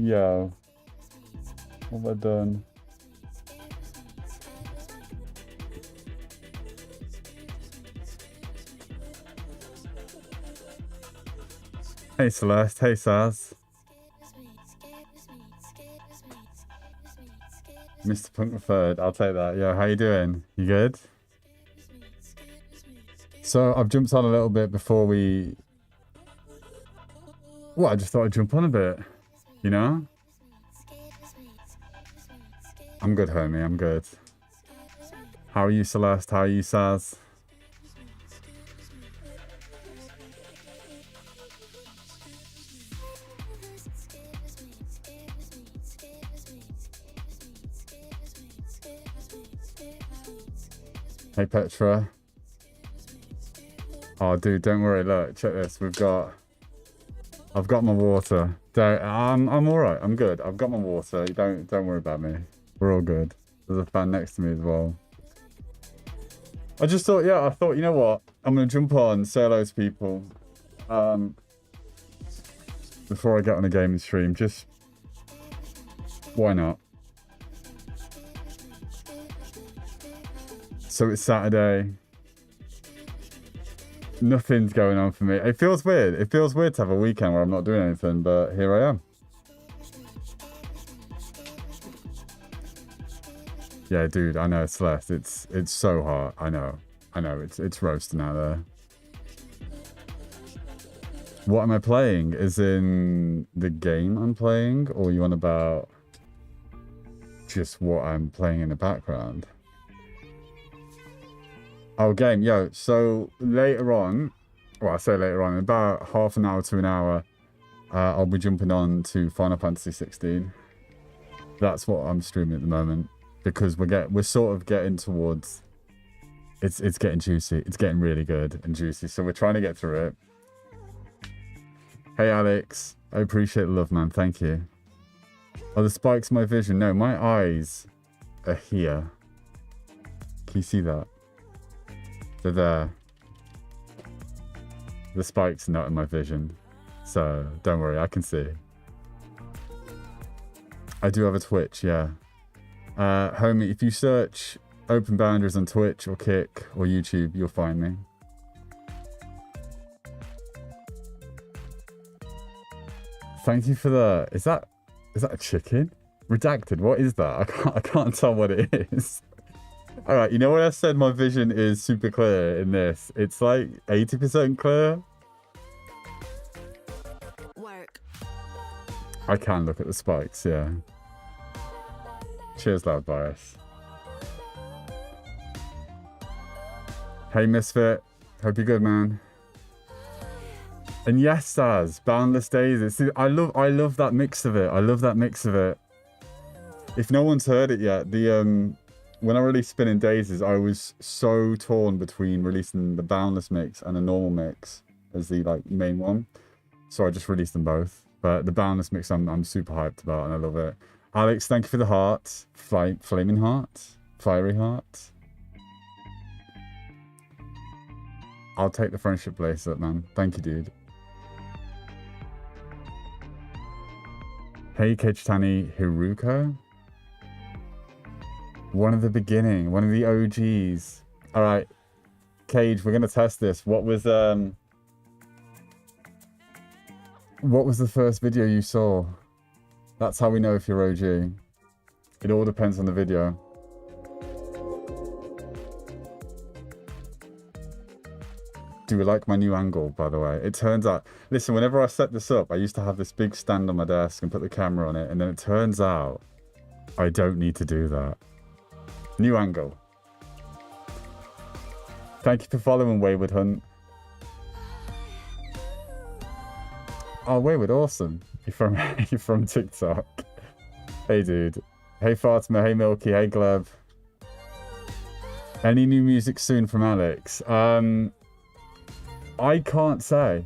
Yeah. What have I done? Hey Celeste, hey Saz. Mr. Punk Preferred, I'll take that. Yo, how you doing? You good? So I've jumped on a little bit before we... Well, I just thought I'd jump on a bit, you know? I'm good, homie, I'm good. How are you, Celeste? How are you, Saz? Hey, Petra. Oh, dude, don't worry. Look, check this. I've got my water. I'm all right. I'm good. I've got my water. Don't worry about me. We're all good. There's a fan next to me as well. I just thought, yeah, I thought, you know what? I'm gonna jump on, say hello to people. Before I get on a gaming stream, just why not? So it's Saturday. Nothing's going on for me. It feels weird. It feels weird to have a weekend where I'm not doing anything, but here I am. Yeah, dude, I know, Celeste. It's so hot. I know, it's roasting out there. What am I playing? Is in the game I'm playing, or you on about just what I'm playing in the background? Oh, game, yo. So later on, well, I say later on, in about half an hour to an hour, I'll be jumping on to Final Fantasy 16. That's what I'm streaming at the moment. Because we're sort of getting towards, it's getting juicy. It's getting really good and juicy. So we're trying to get through it. Hey Alex, I appreciate the love, man. Thank you. Oh, the spikes in my vision. No, my eyes are here. Can you see that? They're there. The spikes are not in my vision. So don't worry, I can see. I do have a Twitch, yeah. Homie, if you search Open Boundaries on Twitch or Kick or YouTube, you'll find me. Thank you for the... Is that a chicken? Redacted, what is that? I can't tell what it is. Alright, you know what I said my vision is super clear in this? It's like 80% clear. Work. I can look at the spikes, yeah. Cheers, Loud Bias. Hey, Misfit. Hope you're good, man. And yes, Saz, Boundless Days. See, I love that mix of it. I love that mix of it. If no one's heard it yet, when I released Spinning Daisies, I was so torn between releasing the Boundless mix and the normal mix as the main one. So I just released them both. But the Boundless mix I'm super hyped about and I love it. Alex, thank you for the heart. Flaming heart. Fiery heart. I'll take the friendship bracelet, man. Thank you, dude. Hey, Kechitani Hiruko. One of the beginning. One of the OGs. Alright. Cage, we're going to test this. What was the first video you saw? That's how we know if you're OG. It all depends on the video. Do you like my new angle, by the way? It turns out... Listen, whenever I set this up, I used to have this big stand on my desk and put the camera on it, and then it turns out I don't need to do that. New angle. Thank you for following Wayward Hunt. Oh, Wayward, awesome. You're from TikTok. Hey, dude. Hey, Fatima. Hey, Milky. Hey, Gleb. Any new music soon from Alex? I can't say.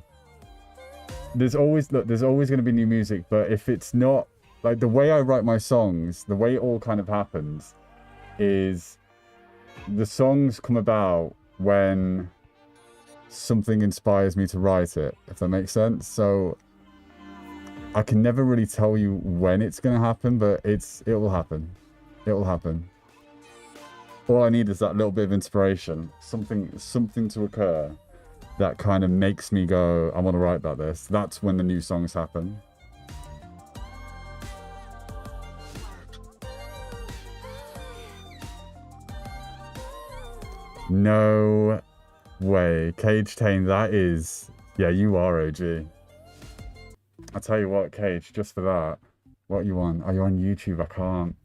There's always going to be new music, but if it's not like the way I write my songs, the way it all kind of happens is the songs come about when something inspires me to write it, if that makes sense. So I can never really tell you when it's going to happen, but it will happen. It will happen. All I need is that little bit of inspiration, something to occur that kind of makes me go, I want to write about this. That's when the new songs happen. No way. Cage Tame, that is... Yeah, you are OG. I'll tell you what, Cage, just for that. What are you on? Are you on YouTube? I can't.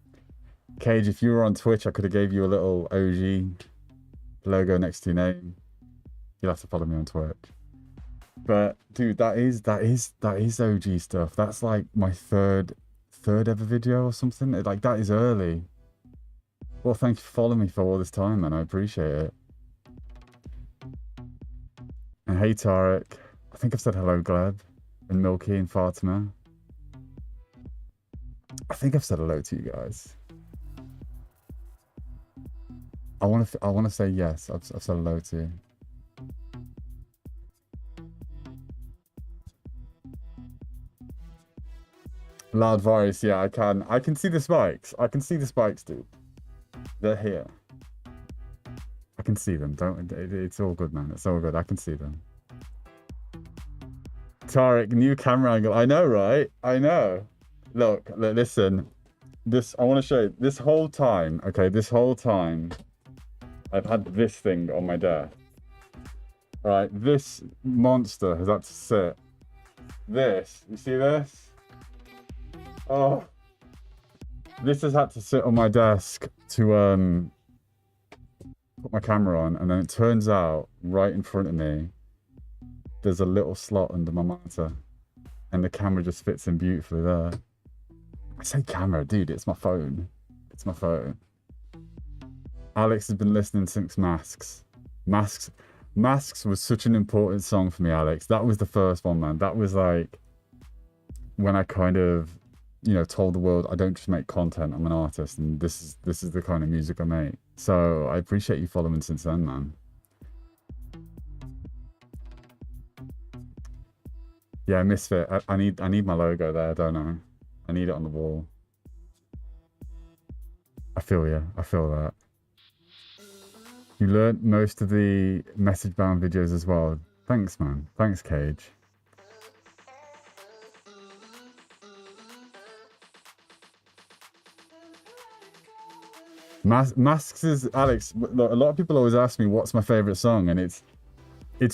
Cage, if you were on Twitch, I could have gave you a little OG logo next to your name. You'll have to follow me on Twitch. But dude, that is OG stuff. That's like my third ever video or something. Like, that is early. Well, thank you for following me for all this time, man. I appreciate it. And hey, Tarek. I think I've said hello, Gleb, and Milky, and Fatima. I think I've said hello to you guys. I want to say yes. I've said hello to you. Loud voice, yeah, I can see the spikes. I can see the spikes, dude. They're here. I can see them. It's all good, man. It's all good. I can see them. Tarek, new camera angle. I know, right? I know. Look, listen. I want to show you. This whole time, okay, I've had this thing on my desk. Right, this monster has had to sit. This, you see this? Oh, this has had to sit on my desk to put my camera on, and then it turns out right in front of me there's a little slot under my monitor, and the camera just fits in beautifully there. I say camera, dude, it's my phone. It's my phone. Alex has been listening since Masks. Masks was such an important song for me, Alex. That was the first one, man. That was like when I kind of, you know, told the world I don't just make content, I'm an artist, and this is the kind of music I make. So I appreciate you following since then, man. Yeah, Misfit. I need my logo there, don't I? I need it on the wall. I feel you. I feel that. You learned most of the message-bound videos as well. Thanks, man. Thanks, Cage. Masks is, Alex, look, a lot of people always ask me what's my favorite song, and it's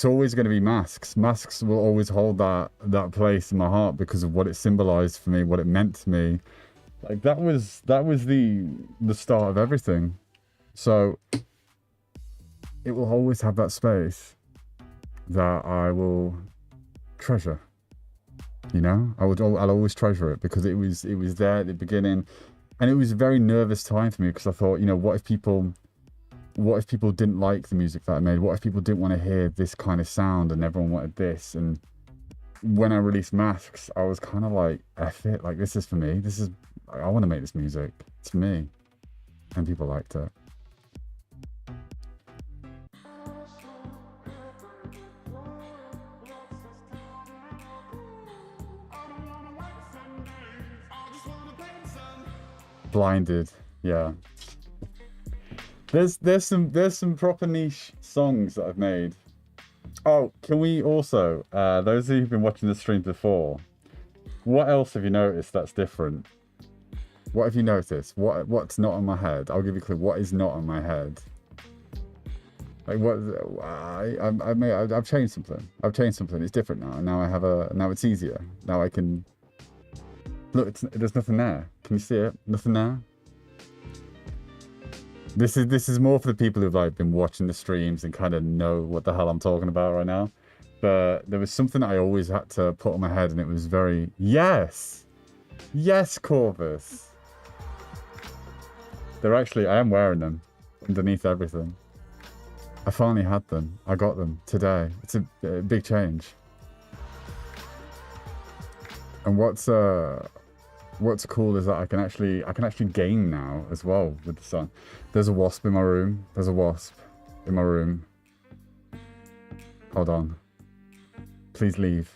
always going to be Masks. Masks will always hold that place in my heart because of what it symbolized for me, what it meant to me. Like, that was the start of everything. So it will always have that space that I will treasure. You know, I'll always treasure it because it was there at the beginning. And it was a very nervous time for me because I thought, you know, what if people didn't like the music that I made? What if people didn't want to hear this kind of sound and everyone wanted this? And when I released Masks, I was kind of like, F it, like, this is for me. I want to make this music. It's for me. And people liked it. Blinded, yeah. There's some proper niche songs that I've made. Oh, can we also, those of you who've been watching the stream before, what else have you noticed that's different? What have you noticed? What's not on my head? I'll give you a clue. What is not on my head? Like, what? I've changed something. I've changed something. It's different now. Now it's easier. Now I can. Look, there's nothing there. Can you see it? Nothing there. This is more for the people who've like been watching the streams and kind of know what the hell I'm talking about right now. But there was something that I always had to put on my head, and it was very yes, Corvus. They're actually, I am wearing them underneath everything. I finally had them. I got them today. It's a big change. And what's cool is that I can actually game now as well with the sun. There's a wasp in my room. There's a wasp in my room. Hold on. Please leave.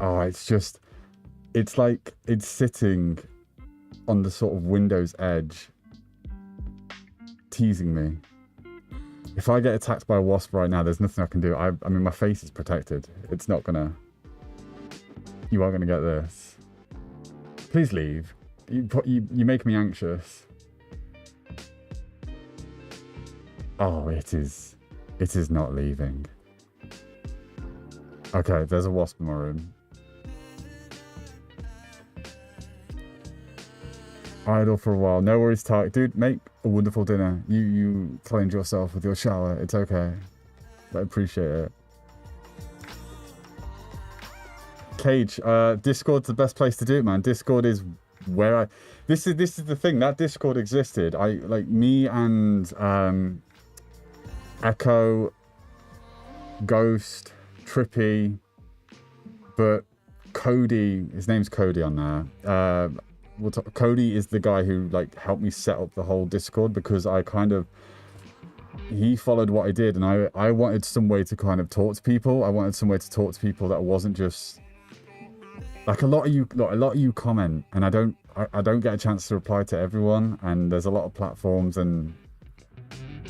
Oh, it's like it's sitting on the sort of window's edge, teasing me. If I get attacked by a wasp right now, there's nothing I can do. I mean, my face is protected. It's not gonna... You aren't gonna get this. Please leave. You make me anxious. Oh, it is not leaving. Okay, there's a wasp in my room. Idle for a while. No worries, Tark. Dude, make a wonderful dinner. You cleanse yourself with your shower. It's okay. I appreciate it. Cage, Discord's the best place to do it, man. Discord is where this is the thing, that Discord existed. Me and Echo, Ghost, Trippy, but Cody, his name's Cody on there. Cody is the guy who like helped me set up the whole Discord, because he followed what I did, and I wanted some way to kind of talk to people. I wanted some way to talk to people that wasn't just like a lot of you comment, and I don't get a chance to reply to everyone, and there's a lot of platforms, and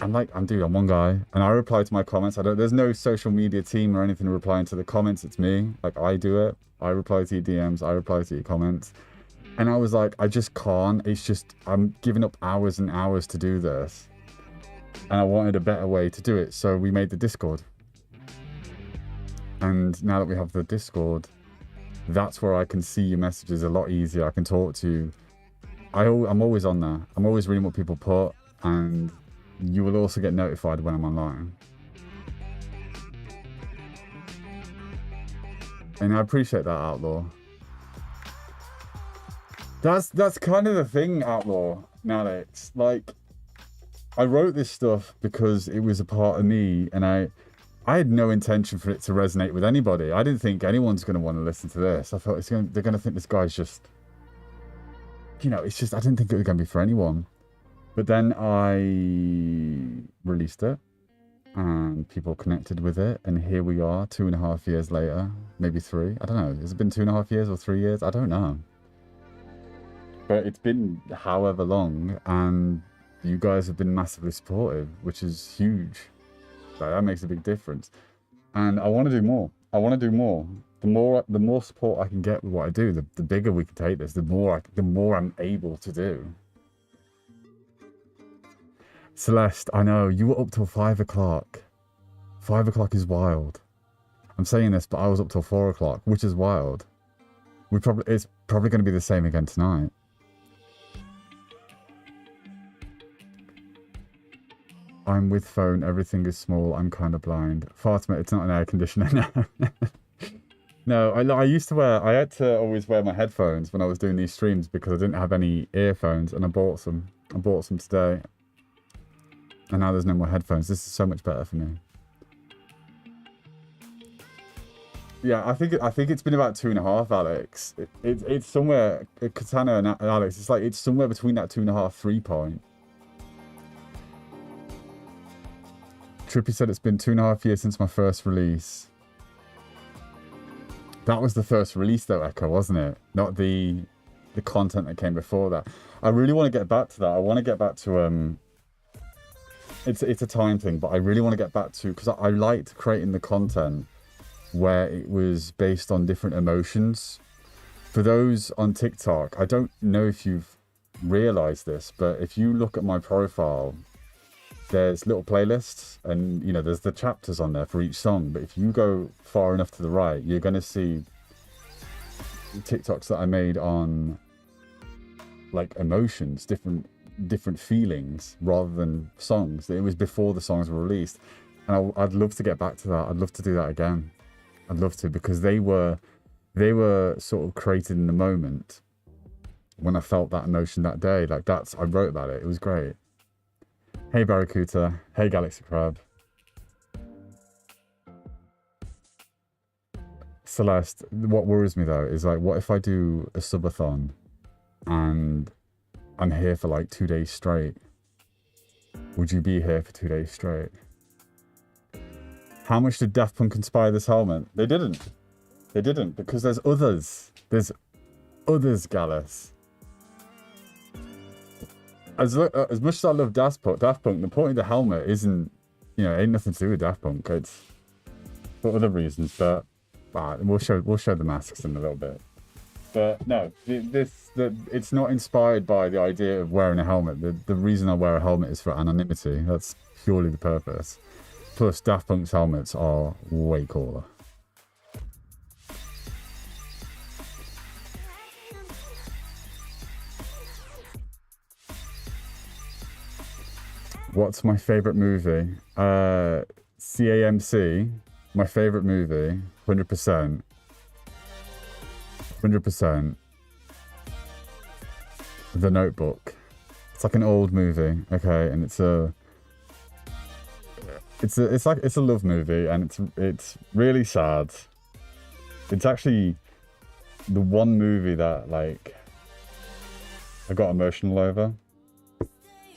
I'm one guy, and I reply to my comments. There's no social media team or anything replying to the comments. It's me. Like, I do it. I reply to your DMs. I reply to your comments. And I was like, I just can't. It's just, I'm giving up hours and hours to do this. And I wanted a better way to do it. So we made the Discord. And now that we have the Discord, that's where I can see your messages a lot easier. I can talk to you. I'm always on there. I'm always reading what people put. And you will also get notified when I'm online. And I appreciate that, Outlaw. That's kind of the thing, Outlaw, Alex. Like, I wrote this stuff because it was a part of me, and I had no intention for it to resonate with anybody. I didn't think anyone's going to want to listen to this. I thought they're going to think this guy's just, it's just, I didn't think it was going to be for anyone. But then I released it, and people connected with it, and here we are 2.5 years later, maybe 3. I don't know. Has it been 2.5 years or 3 years? I don't know. But it's been however long, and you guys have been massively supportive, which is huge. Like, that makes a big difference. And I want to do more. The more support I can get with what I do, the bigger we can take this. The more I'm able to do. Celeste, I know you were up till 5 o'clock. 5 o'clock is wild. I'm saying this, but I was up till 4 o'clock, which is wild. It's probably going to be the same again tonight. I'm with phone, everything is small, I'm kind of blind. Fatima, it's not an air conditioner now. No, I used to I had to always wear my headphones when I was doing these streams because I didn't have any earphones, and I bought some. I bought some today. And now there's no more headphones. This is so much better for me. Yeah, I think it's been about 2.5, Alex. It's somewhere, Katana and Alex, it's somewhere between that 2.5, 3 point. Trippy said it's been 2.5 years since my first release. That was the first release though, Echo, wasn't it? Not the content that came before that. I really want to get back to that. I want to get back to it's a time thing, but I really want to get back to, because I liked creating the content where it was based on different emotions. For those on TikTok, I don't know if you've realized this, but if you look at my profile, there's little playlists, and there's the chapters on there for each song. But if you go far enough to the right, you're going to see TikToks that I made on like emotions, different different feelings rather than songs. It was before the songs were released, and I'd love to get back to that. I'd love to do that again. I'd love to, because they were sort of created in the moment when I felt that emotion that day. Like I wrote about it. It was great. Hey Barracuda. Hey Galaxy Crab. Celeste, what worries me though is like, what if I do a subathon and I'm here for like 2 days straight? Would you be here for 2 days straight? How much did Daft Punk inspire this helmet? They didn't. They didn't, because there's others. There's others, Gallus. As much as I love Daft Punk, the point of the helmet isn't, ain't nothing to do with Daft Punk. It's for other reasons, but we'll show the masks in a little bit. But no, it's not inspired by the idea of wearing a helmet. The reason I wear a helmet is for anonymity. That's purely the purpose. Plus, Daft Punk's helmets are way cooler. What's my favorite movie? CAMC, my favorite movie, 100%. 100%. The Notebook. It's like an old movie, okay, and it's a love movie, and it's really sad. It's actually the one movie that like I got emotional over.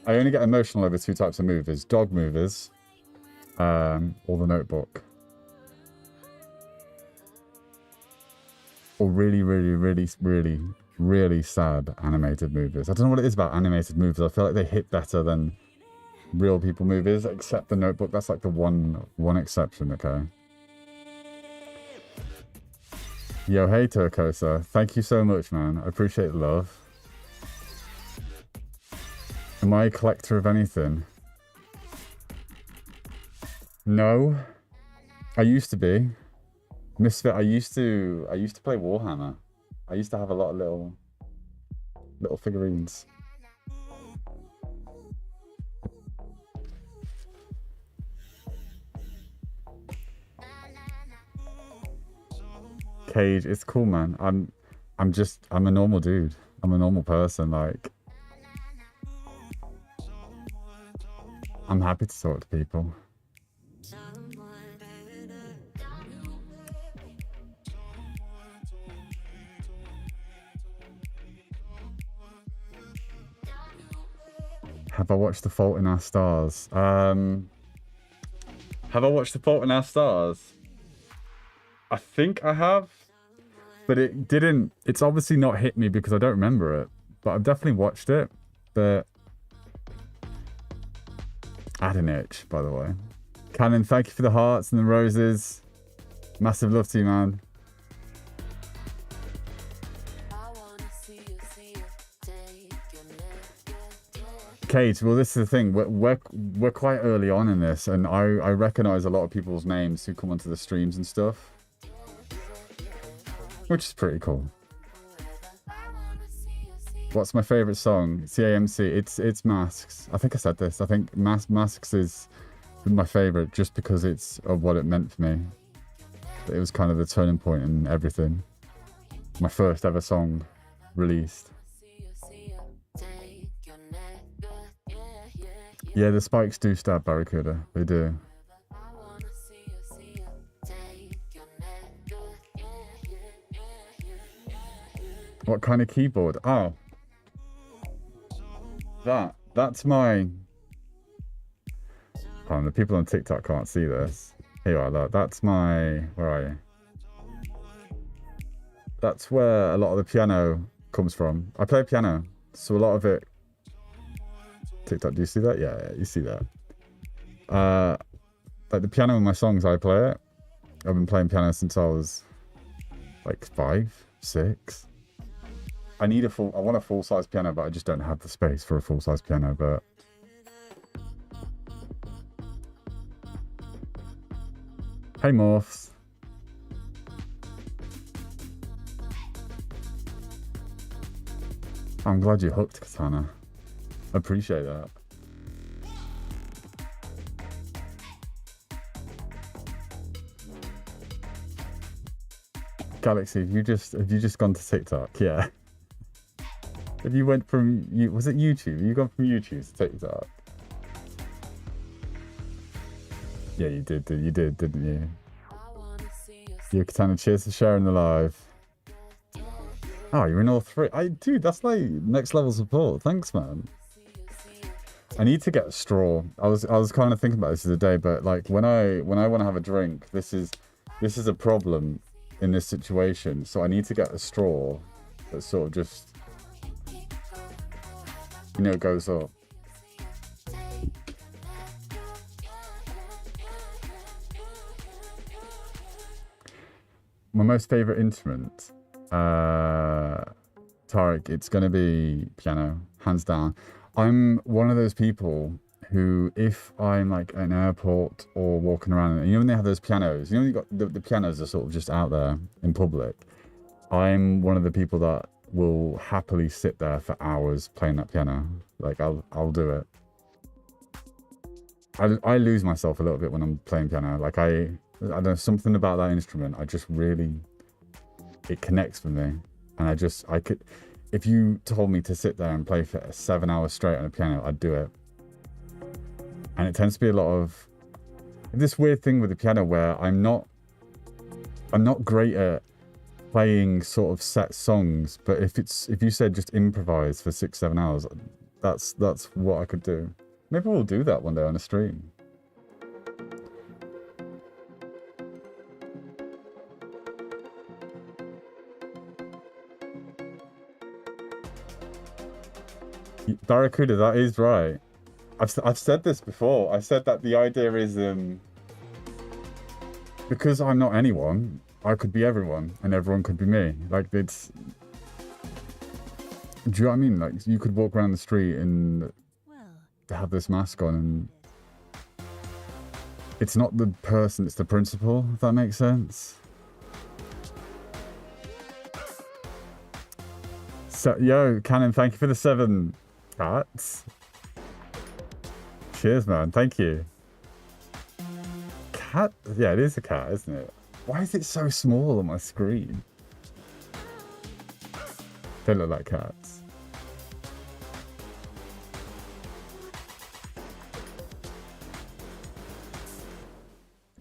I only get emotional over 2 types of movies: dog movies, or The Notebook. Or really, really, really, really, really sad animated movies. I don't know what it is about animated movies. I feel like they hit better than real people movies, except The Notebook. That's like the one exception, okay? Yo, hey Turcosa. Thank you so much, man. I appreciate the love. Am I a collector of anything? No. I used to be. Misfit, I used to play Warhammer. I used to have a lot of little figurines. Cage, it's cool, man. I'm a normal dude. I'm a normal person, like I'm happy to talk to people. Have I watched The Fault in Our Stars? Have I watched The Fault in Our Stars? I think I have, but it didn't. It's obviously not hit me because I don't remember it, but I've definitely watched it. But I had an itch, by the way. Cannon, thank you for the hearts and the roses. Massive love to you, man. Kate, well, this is the thing. We're quite early on in this, and I recognize a lot of people's names who come onto the streams and stuff, which is pretty cool. What's my favorite song? CAMC. It's Masks. I think I said this. I think Masks is my favorite just because it's of what it meant for me. It was kind of the turning point in everything. My first ever song released. Yeah, the spikes do stab, Barracuda. They do. What kind of keyboard? Oh. That's my... Hold on, the people on TikTok can't see this. Here you are, look. That's my... Where are you? That's where a lot of the piano comes from. I play piano, so a lot of it... TikTok, do you see that? Yeah, you see that. Like the piano in my songs, I play it. I've been playing piano since I was like 5, 6. I want a full-size piano, but I just don't have the space for a full-size piano, but... Hey, Morphs. I'm glad you hooked, Katana. Appreciate that. Galaxy, have you just gone to TikTok? Yeah. If you went from was it YouTube? You gone from YouTube to TikTok? Yeah, you did, didn't you? You Katana, cheers for sharing the live. Oh, you're in all three. Dude, that's like next level support. Thanks, man. I need to get a straw. I was kind of thinking about this the other day, but like when I want to have a drink, this is a problem in this situation. So I need to get a straw that sort of just, you know, goes up. My most favorite instrument, Tarek, it's going to be piano, hands down. I'm one of those people who, if I'm like at an airport or walking around, and you know when they have those pianos, you know when you got the pianos are sort of just out there in public, I'm one of the people that will happily sit there for hours playing that piano. Like I'll do it. I lose myself a little bit when I'm playing piano. Like I don't know, something about that instrument, I just really, it connects with me. And I could, if you told me to sit there and play for 7 hours straight on a piano, I'd do it. And it tends to be a lot of this weird thing with the piano where I'm not great at playing sort of set songs, but if you said just improvise for 6-7 hours, that's what I could do. Maybe we'll do that one day on a stream. Barracuda, that is right. I've said this before. I said that the idea is because I'm not anyone, I could be everyone, and everyone could be me. Like it's, do you know what I mean? Like you could walk around the street and have this mask on, and it's not the person, it's the principle. If that makes sense. So, yo, Cannon, thank you for the 7 cats. Cheers, man. Thank you. Cat? Yeah, it is a cat, isn't it? Why is it so small on my screen? They look like cats.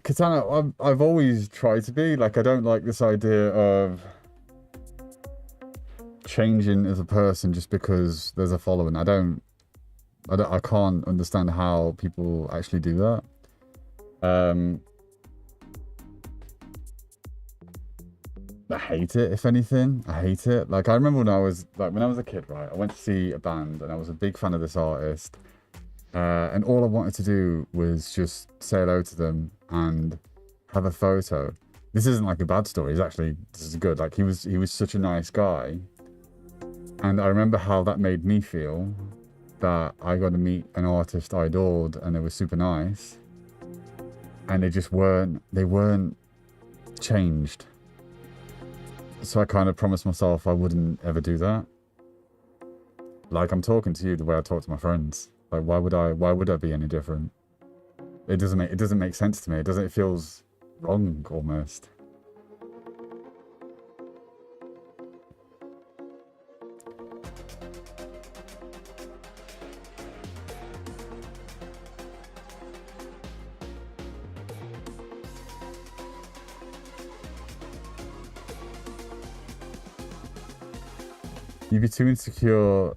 Katana, I've always tried to be. Like, I don't like this idea of changing as a person just because there's a following. I can't understand how people actually do that. I hate it, if anything. I hate it. Like, I remember when I was a kid, right? I went to see a band and I was a big fan of this artist. And all I wanted to do was just say hello to them and have a photo. This isn't like a bad story. This is good. Like, he was such a nice guy. And I remember how that made me feel, that I got to meet an artist I adored and they were super nice. And they weren't changed. So I kind of promised myself I wouldn't ever do that. Like, I'm talking to you the way I talk to my friends. Like, why would I be any different? It doesn't make sense to me. It feels wrong almost. You'd be too insecure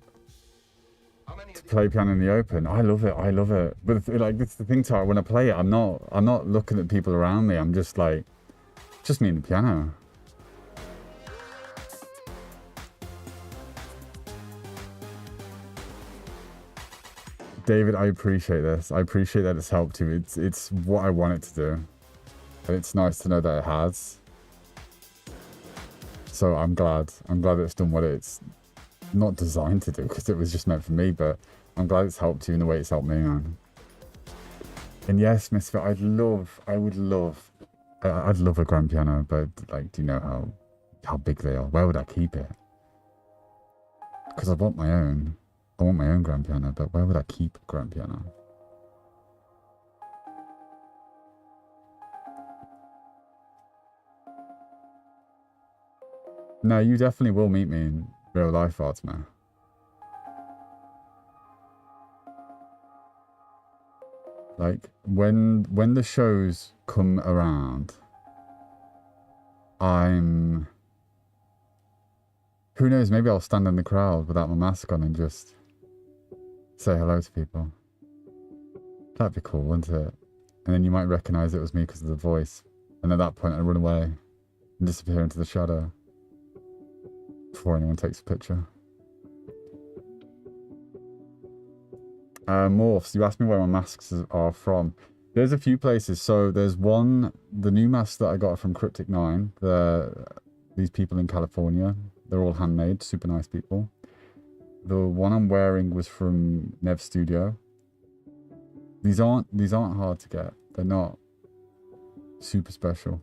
to play piano in the open. I love it. But like, that's the thing, Tara. When I play it, I'm not looking at people around me. I'm just like, just me and the piano. David, I appreciate this. I appreciate that it's helped you. It's what I want it to do, and it's nice to know that it has. So I'm glad it's done what it's not designed to do, because it was just meant for me, but I'm glad it's helped you in the way it's helped me, man. And yes, Misfit, I'd love a grand piano, but like, do you know how big they are? Where would I keep it? Because I want my own. I want my own grand piano, but where would I keep a grand piano? No, you definitely will meet me in real life, Artma. Like, when the shows come around, I'm... Who knows, maybe I'll stand in the crowd without my mask on and just say hello to people. That'd be cool, wouldn't it? And then you might recognize it was me because of the voice. And at that point, I'd run away and disappear into the shadow before anyone takes a picture. Morphs, you asked me where my masks are from. There's a few places. So there's one, the new mask that I got from Cryptic 9. These people in California, they're all handmade, super nice people. The one I'm wearing was from Nev Studio. These aren't hard to get. They're not super special.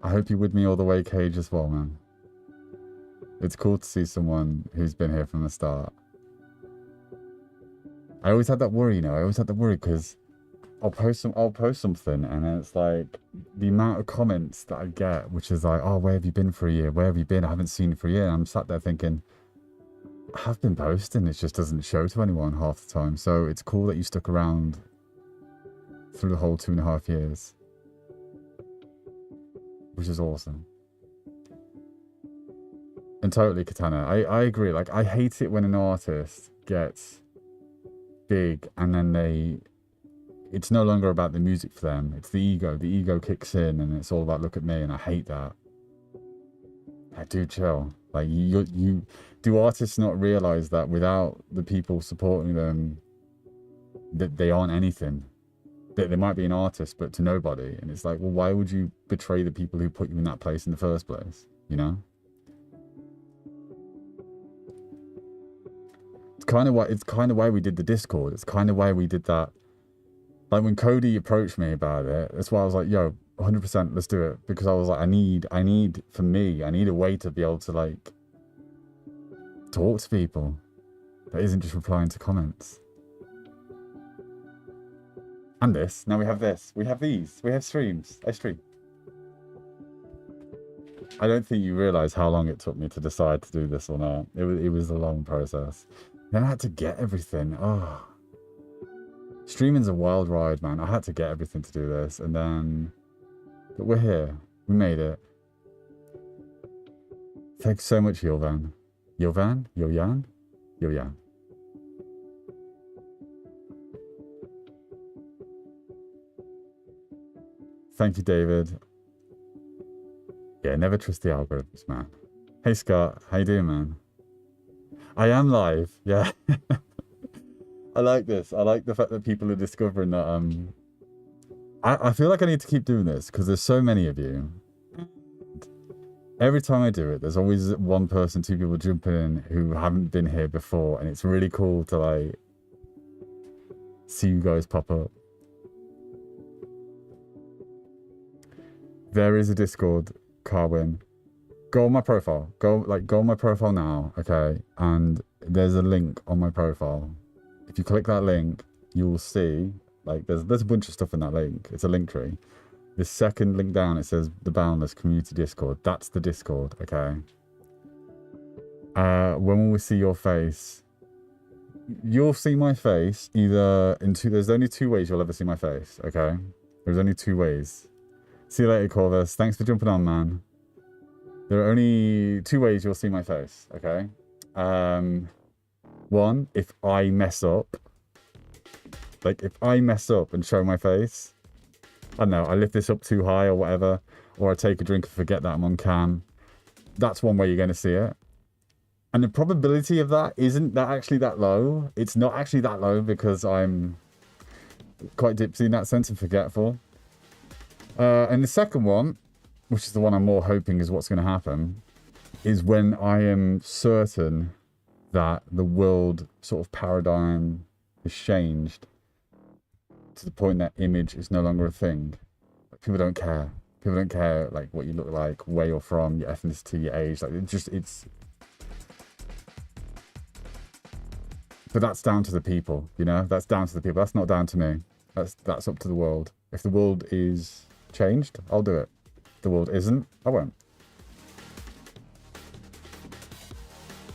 I hope you're with me all the way, Cage, as well, man. It's cool to see someone who's been here from the start. I always had that worry, you know. I always had that worry because I'll post something, and then it's like the amount of comments that I get, which is like, "Oh, where have you been for a year? Where have you been? I haven't seen you for a year." And I'm sat there thinking, I have been posting. It just doesn't show to anyone half the time. So it's cool that you stuck around through the whole 2.5 years, which is awesome. And totally, Katana, I agree. Like, I hate it when an artist gets big and then it's no longer about the music for them. It's the ego. The ego kicks in and it's all about, look at me, and I hate that. I do chill. Like, you do artists not realize that without the people supporting them, that they aren't anything? That they might be an artist, but to nobody. And it's like, well, why would you betray the people who put you in that place in the first place? You know? It's kind of why we did the Discord. It's kind of why we did that. Like, when Cody approached me about it, that's why I was like, yo, 100%, let's do it. Because I was like, I need a way to be able to, like, talk to people that isn't just replying to comments. And this. Now we have this. We have these. We have streams. I stream. I don't think you realize how long it took me to decide to do this or not. It was a long process. Then I had to get everything. Oh. Streaming's a wild ride, man. I had to get everything to do this. And then... But we're here. We made it. Thanks so much, Yovan. Yovan? Yoyan? Yoyan. Thank you, David. Yeah, never trust the algorithms, man. Hey, Scott. How you doing, man? I am live. Yeah. I like this. I like the fact that people are discovering that, I feel like I need to keep doing this because there's so many of you. Every time I do it, there's always one person, two people jumping in who haven't been here before, and it's really cool to, like, see you guys pop up. There is a Discord, Carwin. Go on my profile. Go on my profile now, okay? And there's a link on my profile. If you click that link, you will see, like, there's a bunch of stuff in that link. It's a link tree. The second link down, it says the Boundless Community Discord. That's the Discord, okay? When we see your face, you'll see my face either in there's only two ways you'll ever see my face, okay? There's only two ways. See you later, Corvus. Thanks for jumping on, man. There are only two ways you'll see my face, okay? One, if I mess up. Like, if I mess up and show my face, I don't know, I lift this up too high or whatever, or I take a drink and forget that I'm on cam, that's one way you're going to see it. And the probability of that isn't that actually that low. It's not actually that low because I'm quite dipsy in that sense and forgetful. And the second one, which is the one I'm more hoping is what's going to happen, is when I am certain that the world sort of paradigm is changed to the point that image is no longer a thing. Like, people don't care. People don't care like what you look like, where you're from, your ethnicity, your age. Like it's. But that's down to the people, you know. That's down to the people. That's not down to me. That's up to the world. If the world is changed, I'll do it. If the world isn't, I won't.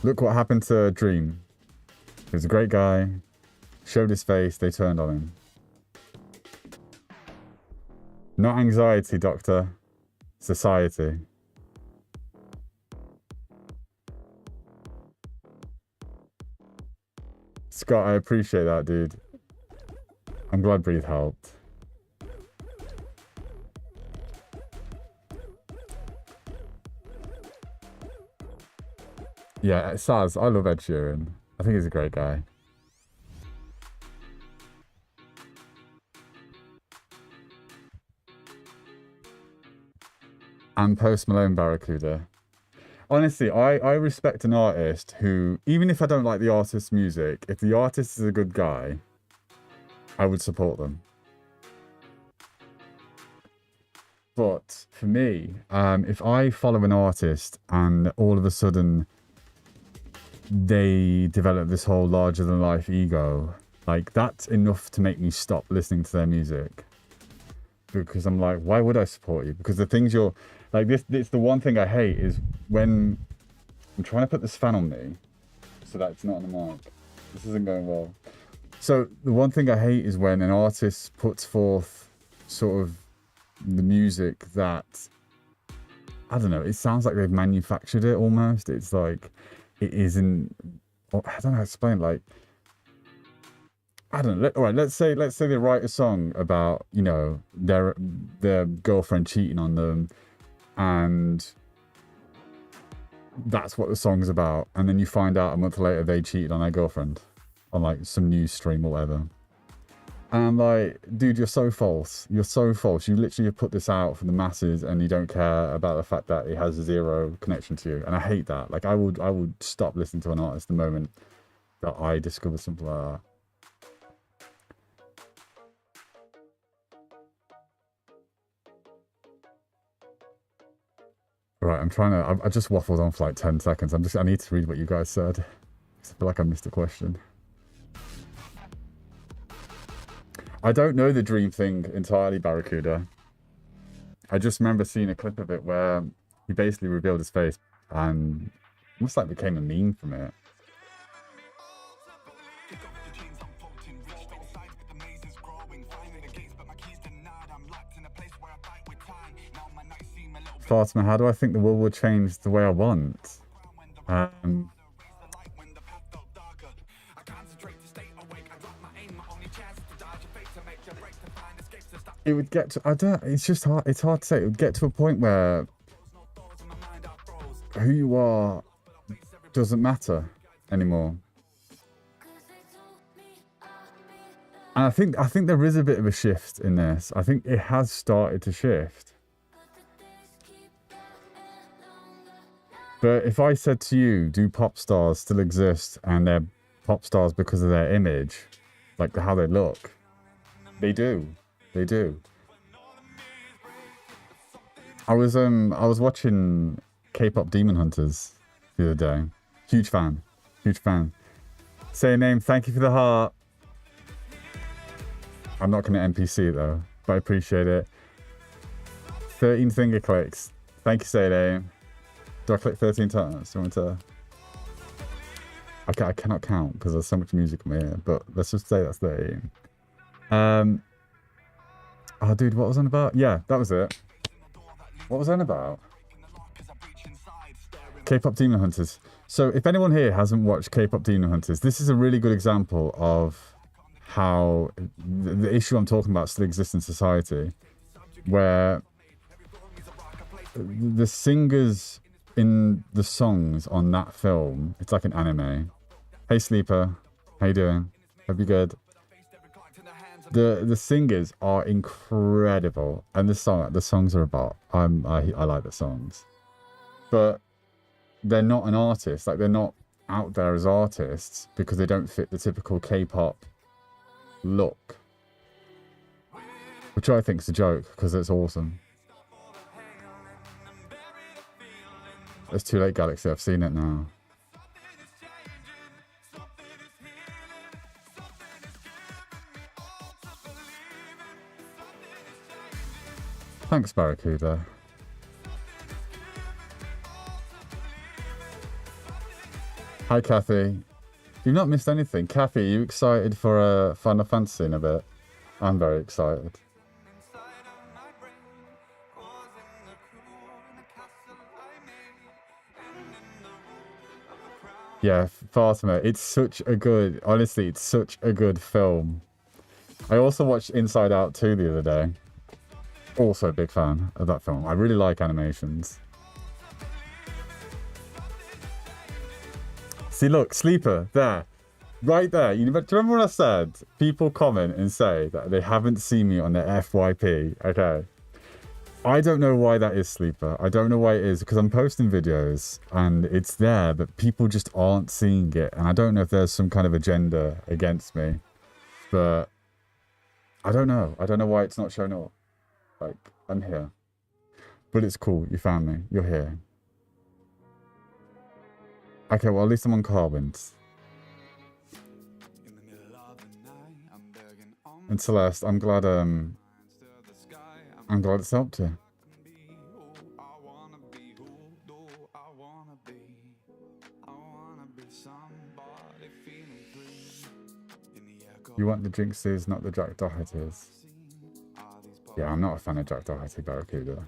Look what happened to Dream. He was a great guy. Showed his face. They turned on him. Not anxiety, doctor. Society. Scott, I appreciate that, dude. I'm glad Breathe helped. Yeah, Saz, I love Ed Sheeran. I think he's a great guy. And Post Malone Barracuda. Honestly, I respect an artist who, even if I don't like the artist's music, if the artist is a good guy, I would support them. But for me, if I follow an artist and all of a sudden they develop this whole larger than life ego, like that's enough to make me stop listening to their music. Because I'm like, why would I support you? Because the things you're like, it's the one thing I hate is when I'm trying to put this fan on me so that it's not on the mic. This isn't going well. So the one thing I hate is when an artist puts forth sort of the music that, I don't know, it sounds like they've manufactured it almost. It's like, it isn't, I don't know how to explain, like, I don't know. All right, let's say they write a song about, you know, their girlfriend cheating on them, and that's what the song's about. And then you find out a month later they cheated on their girlfriend on like some news stream or whatever. And I'm like, dude, you're so false. You're so false. You literally have put this out for the masses, and you don't care about the fact that it has zero connection to you. And I hate that. Like, I would stop listening to an artist the moment that I discover something like that. Right, I'm trying to. I just waffled on for like 10 seconds. I need to read what you guys said. I feel like I missed a question. I don't know the Dream thing entirely, Barracuda. I just remember seeing a clip of it where he basically revealed his face and almost like became a meme from it. Fatima, how do I think the world will change the way I want? It would get to, I don't, it's just hard, it's hard to say. It would get to a point where who you are doesn't matter anymore. And I think there is a bit of a shift in this. I think it has started to shift. But if I said to you, do pop stars still exist and they're pop stars because of their image, like how they look? They do. They do. I was watching K-pop Demon Hunters the other day. Huge fan. Huge fan. Say a name, thank you for the heart. I'm not gonna NPC it though, but I appreciate it. 13 finger clicks. Thank you, say name. Do I click 13 times? Do you want to? Okay, I cannot count because there's so much music in my ear, but let's just say that's 13. Oh, dude, what was I on about? Yeah, that was it. What was I on about? K-pop Demon Hunters. So if anyone here hasn't watched K-pop Demon Hunters, this is a really good example of how the issue I'm talking about still exists in society, where the singers in the songs on that film, it's like an anime. Hey Sleeper, how you doing? Hope you're good. The singers are incredible, and the songs are about. I like the songs, but they're not an artist. Like, they're not out there as artists because they don't fit the typical K-pop look. which I think is a joke because it's awesome. It's Too Late Galaxy. I've seen it now. Thanks, Barracuda. Hi, Kathy. You've not missed anything. Kathy, are you excited for Final Fantasy in a bit? I'm very excited. Yeah, Fatima, it's such a good, honestly, it's such a good film. I also watched Inside Out 2 the other day. Also a big fan of that film. I really like animations. See, look, Sleeper, there. Right there. Do you remember what I said? People comment and say that they haven't seen me on their FYP. Okay. I don't know why that is, Sleeper. I don't know why it is, because I'm posting videos and it's there, but people just aren't seeing it. And I don't know if there's some kind of agenda against me, but I don't know. I don't know why it's not showing up. Like, I'm here. But it's cool. You found me. You're here. Okay, well, at least I'm on Carwins. And Celeste, I'm glad it's helped you. You want the Jinxes, not the Jack Dohertys. Yeah, I'm not a fan of Jack Doherty, Barracuda.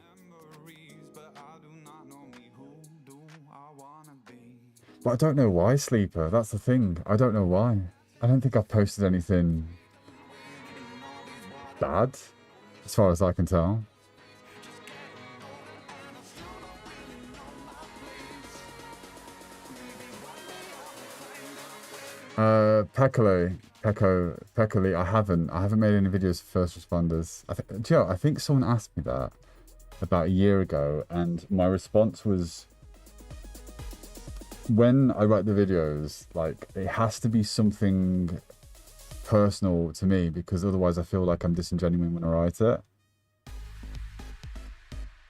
But I don't know why, Sleeper. That's the thing. I don't know why. I don't think I've posted anything bad, as far as I can tell. Pekoli, I haven't made any videos for first responders. I think someone asked me that about a year ago, and my response was, when I write the videos, like, it has to be something personal to me, because otherwise I feel like I'm disingenuous when I write it.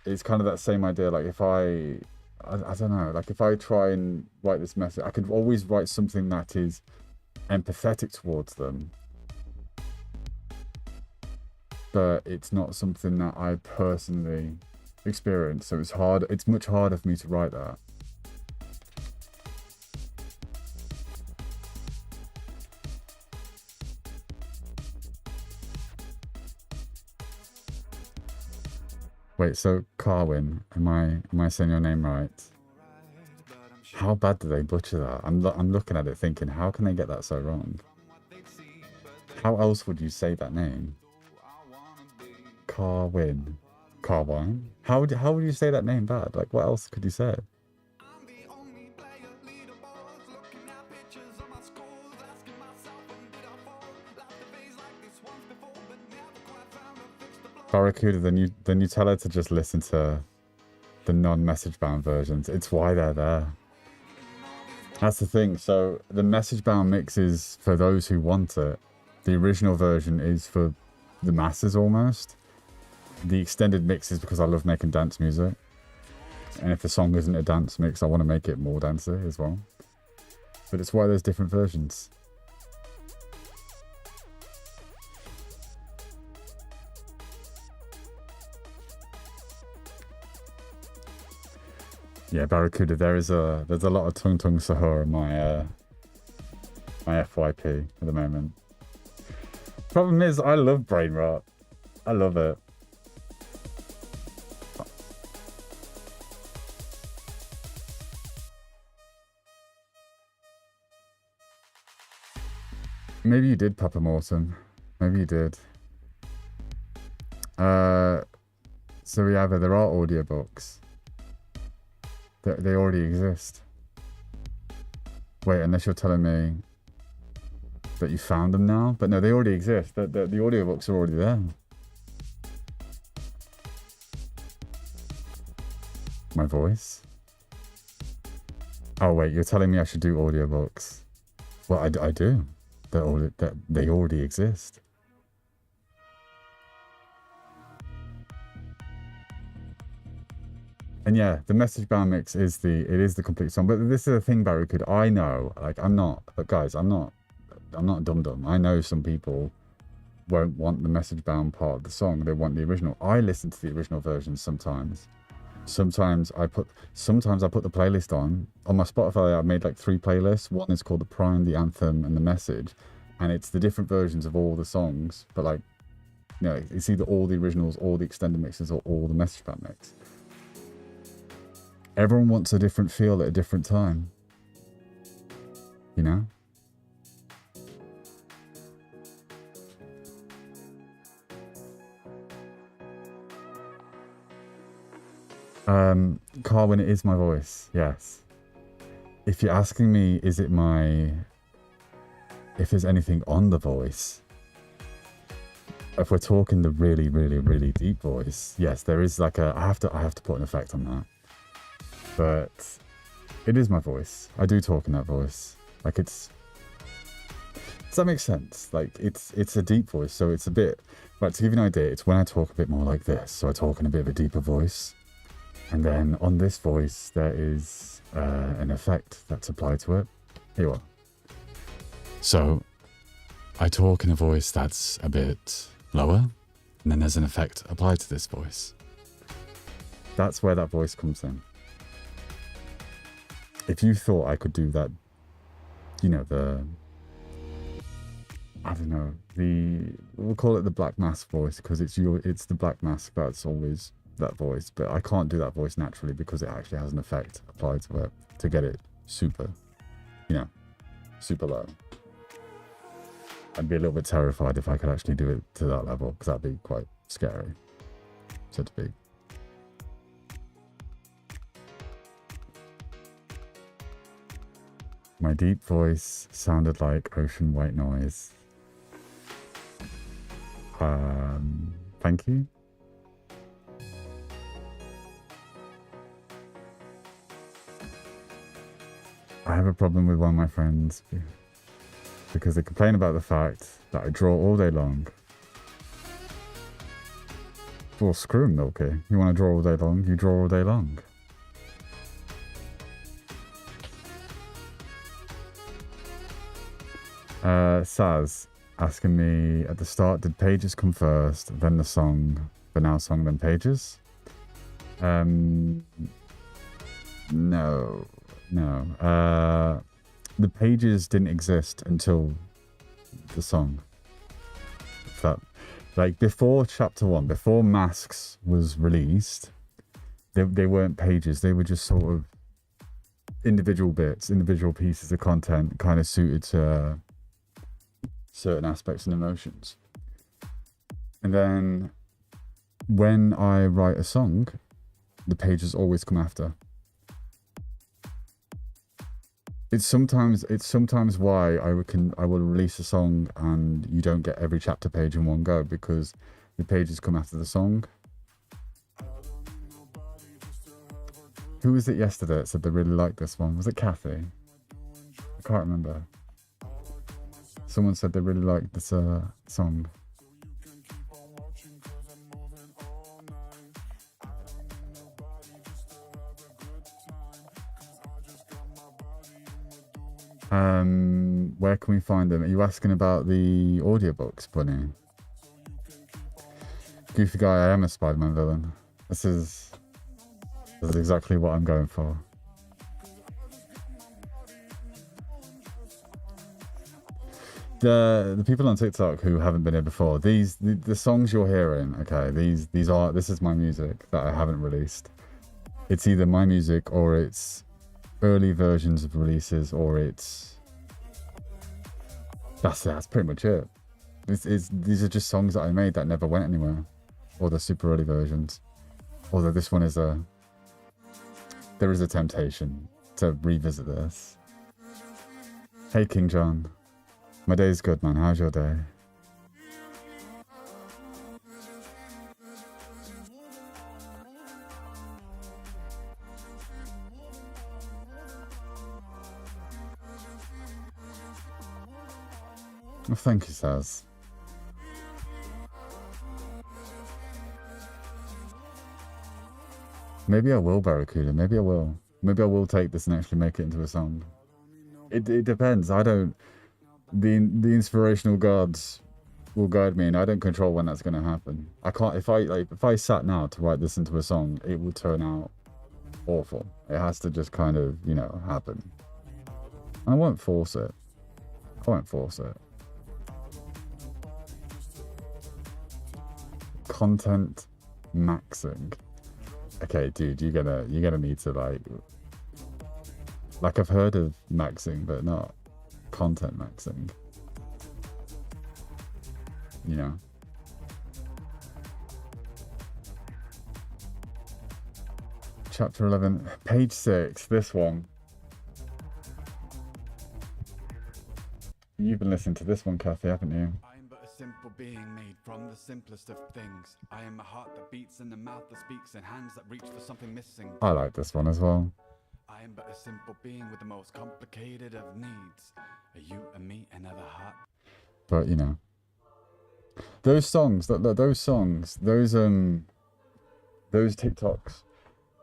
It's kind of that same idea, like, if I don't know, like, if I try and write this message, I could always write something that is empathetic towards them, but it's not something that I personally experience, so it's much harder for me to write that. Wait, so Carwin, am I saying your name right? How bad do they butcher that? I'm looking at it thinking, how can they get that so wrong? How else would you say that name? Carwin. Carwine? How would you say that name bad? Like, what else could you say? Barracuda, then you tell her to just listen to the non-message bound versions. It's why they're there. That's the thing. So the message bound mix is for those who want it. The original version is for the masses almost. The extended mix is because I love making dance music. And if the song isn't a dance mix, I want to make it more dancey as well. But it's why there's different versions. Yeah, Barracuda, there's a lot of Tung Tung Sahur in my my FYP at the moment. Problem is, I love brain rot. I love it. Maybe you did, Papa Morton. Maybe you did. So yeah, but there are audiobooks. They already exist. Wait, unless you're telling me that you found them now? But no, they already exist. The audiobooks are already there. My voice? Oh wait, you're telling me I should do audiobooks. Well, I do. They already exist. And yeah, the message bound mix is the complete song. But this is the thing, Barry. Could I know? Like, I'm not. But guys, I'm not dum dum. I know some people won't want the message bound part of the song. They want the original. I listen to the original versions sometimes. Sometimes I put the playlist on my Spotify. I've made like 3 playlists. One is called the Prime, the Anthem, and the Message, and it's the different versions of all the songs. But like, you know, it's either all the originals, all the extended mixes, or all the message bound mix. Everyone wants a different feel at a different time, you know? Carwin, it is my voice, yes. If you're asking me, if there's anything on the voice, if we're talking the really, really, really deep voice, yes, there is like I have to put an effect on that. But it is my voice. I do talk in that voice. Like, does that make sense? Like, it's a deep voice, so it's a bit, right, to give you an idea, it's when I talk a bit more like this, so I talk in a bit of a deeper voice. And then on this voice, there is an effect that's applied to it. Here you are. So I talk in a voice that's a bit lower, and then there's an effect applied to this voice. That's where that voice comes in. If you thought I could do that, you know, we'll call it the Black Mask voice, because it's the Black Mask that's always that voice, but I can't do that voice naturally because it actually has an effect applied to it to get it super, you know, super low. I'd be a little bit terrified if I could actually do it to that level, because that'd be quite scary, so to speak. My deep voice sounded like ocean white noise. Thank you. I have a problem with one of my friends because they complain about the fact that I draw all day long. Well, screw them, Milky. You want to draw all day long? You draw all day long. Saz asking me at the start, did pages come first, then the song, the now song, then pages? No. The pages didn't exist until the song. Like before chapter 1, before Masks was released, they weren't pages. They were just sort of individual bits, individual pieces of content, kind of suited to certain aspects and emotions. And then when I write a song, the pages always come after. It's sometimes why I will release a song and you don't get every chapter page in one go, because the pages come after the song. Who was it yesterday that said they really liked this one? Was it Kathy? I can't remember. Someone said they really liked this song. Where can we find them? Are you asking about the audiobooks, Bunny? Goofy guy, I am a Spider-Man villain. This is exactly what I'm going for. The people on TikTok who haven't been here before, the songs you're hearing, okay, this is my music that I haven't released. It's either my music or it's early versions of releases, or that's pretty much it. These are just songs that I made that never went anywhere, or the super early versions. Although this one there is a temptation to revisit this. Hey King John, my day's good, man. How's your day? Well, thank you, Saz. Maybe I will, Barracuda. Maybe I will. Maybe I will take this and actually make it into a song. It depends. I don't. The inspirational gods will guide me, and I don't control when that's going to happen. I can't. If I sat now to write this into a song, it would turn out awful. It has to just kind of, you know, happen. And I won't force it. I won't force it. Content maxing. Okay, dude, you're gonna need to like I've heard of maxing, but not content maxing. You know. Chapter 11, page 6, this one. You've been listening to this one, Kathy, haven't you? I am but a simple being made from the simplest of things. I am a heart that beats and a mouth that speaks and hands that reach for something missing. I like this one as well. I am but a simple being with the most complicated of needs. Are you and me another heart? But, you know. Those songs, those TikToks,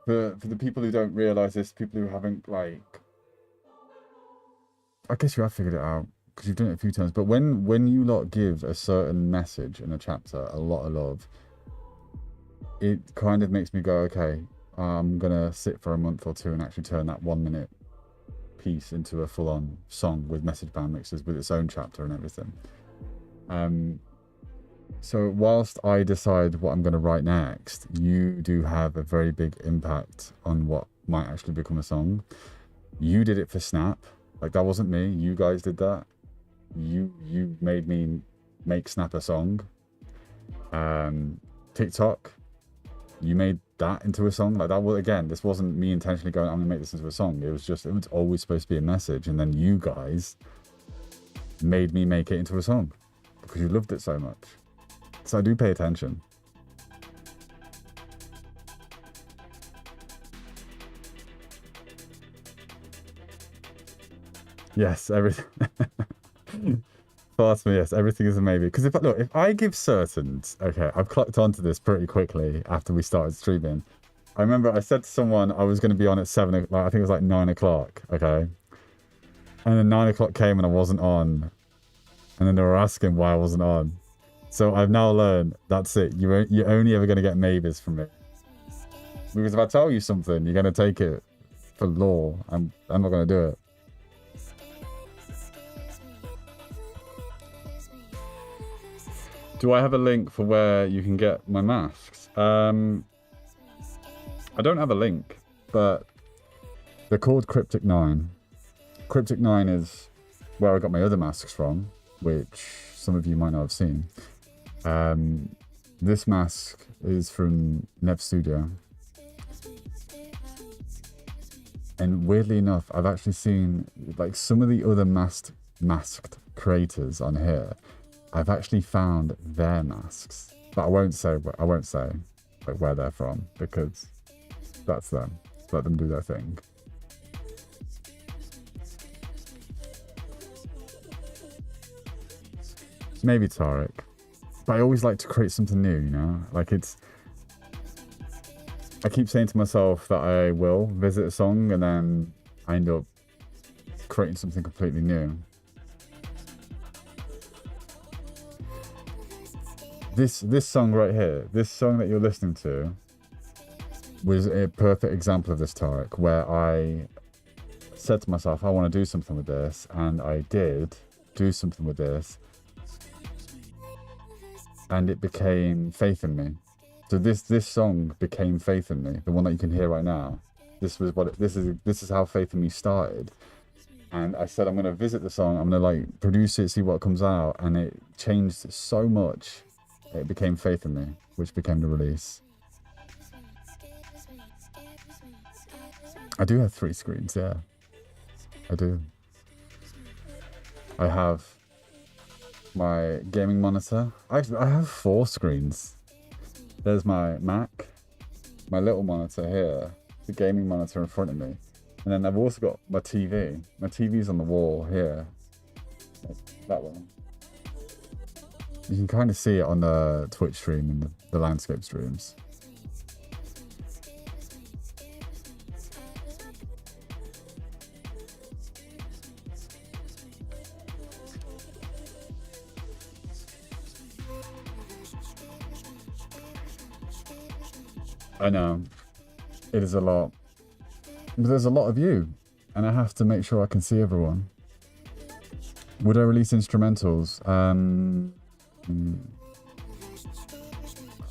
for the people who don't realise this, people who haven't, like... I guess you have figured it out, because you've done it a few times, but when you lot give a certain message in a chapter a lot of love, it kind of makes me go, okay, I'm gonna sit for a month or two and actually turn that 1 minute piece into a full-on song with message band mixes with its own chapter and everything. So whilst I decide what I'm going to write next, you do have a very big impact on what might actually become a song. You did it for Snap. Like, that wasn't me. You guys did that. You made me make Snap a song. TikTok, you made that into a song. Like, that was, again, this wasn't me intentionally going, I'm going to make this into a song. It was always supposed to be a message. And then you guys made me make it into a song because you loved it so much. So I do pay attention. Yes, everything. Fast me, yes, everything is a maybe. Because if I give certains, okay, I've clocked onto this pretty quickly after we started streaming. I remember I said to someone I was going to be on at 7, like, I think it was like 9 o'clock, okay? And then 9 o'clock came and I wasn't on. And then they were asking why I wasn't on. So I've now learned, that's it. You're only ever going to get maybes from me. Because if I tell you something, you're going to take it for law. I'm not going to do it. Do I have a link for where you can get my masks? I don't have a link, but they're called Cryptic 9. Cryptic 9 is where I got my other masks from, which some of you might not have seen. This mask is from Nev Studio. And weirdly enough, I've actually seen like some of the other masked creators on here. I've actually found their masks, but I won't say like where they're from because that's them. Let them do their thing. Maybe Tarek. But I always like to create something new, you know? Like I keep saying to myself that I will visit a song and then I end up creating something completely new. This song right here, this song that you're listening to was a perfect example of this, Tarek, where I said to myself, I want to do something with this, and I did do something with this. And it became Faith in Me. So this song became Faith in Me, the one that you can hear right now. This is how Faith in Me started. And I said I'm gonna visit the song, I'm gonna like produce it, see what comes out, and it changed so much. It became Faith in Me, which became the release. I do have 3 screens, yeah. I do. I have my gaming monitor. Actually, I have 4 screens. There's my Mac, my little monitor here, the gaming monitor in front of me, and then I've also got my TV. My TV's on the wall here, like that one. You can kind of see it on the Twitch stream and the landscape streams. I know. It is a lot. But there's a lot of you. And I have to make sure I can see everyone. Would I release instrumentals?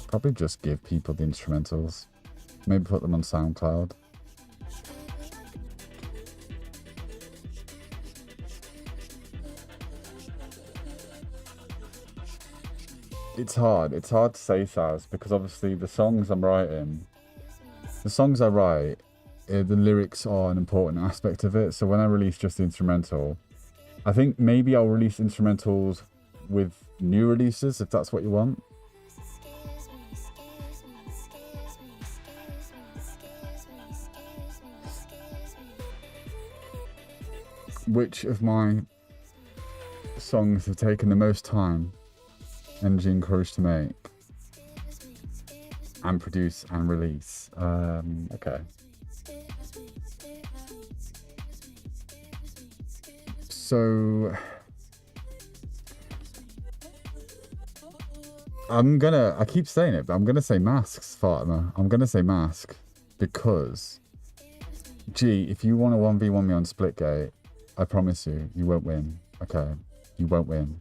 Probably just give people the instrumentals. Maybe put them on SoundCloud. It's hard. It's hard to say, Saz, because obviously the songs I write, the lyrics are an important aspect of it. So when I release just the instrumental, I think maybe I'll release instrumentals with new releases, if that's what you want. Which of my songs have taken the most time, energy, and courage to make and produce and release? Okay. So I keep saying it, but I'm gonna say Masks, Fatima. I'm gonna say Mask because, if you want to 1v1 me on Splitgate, I promise you, you won't win. Okay, you won't win.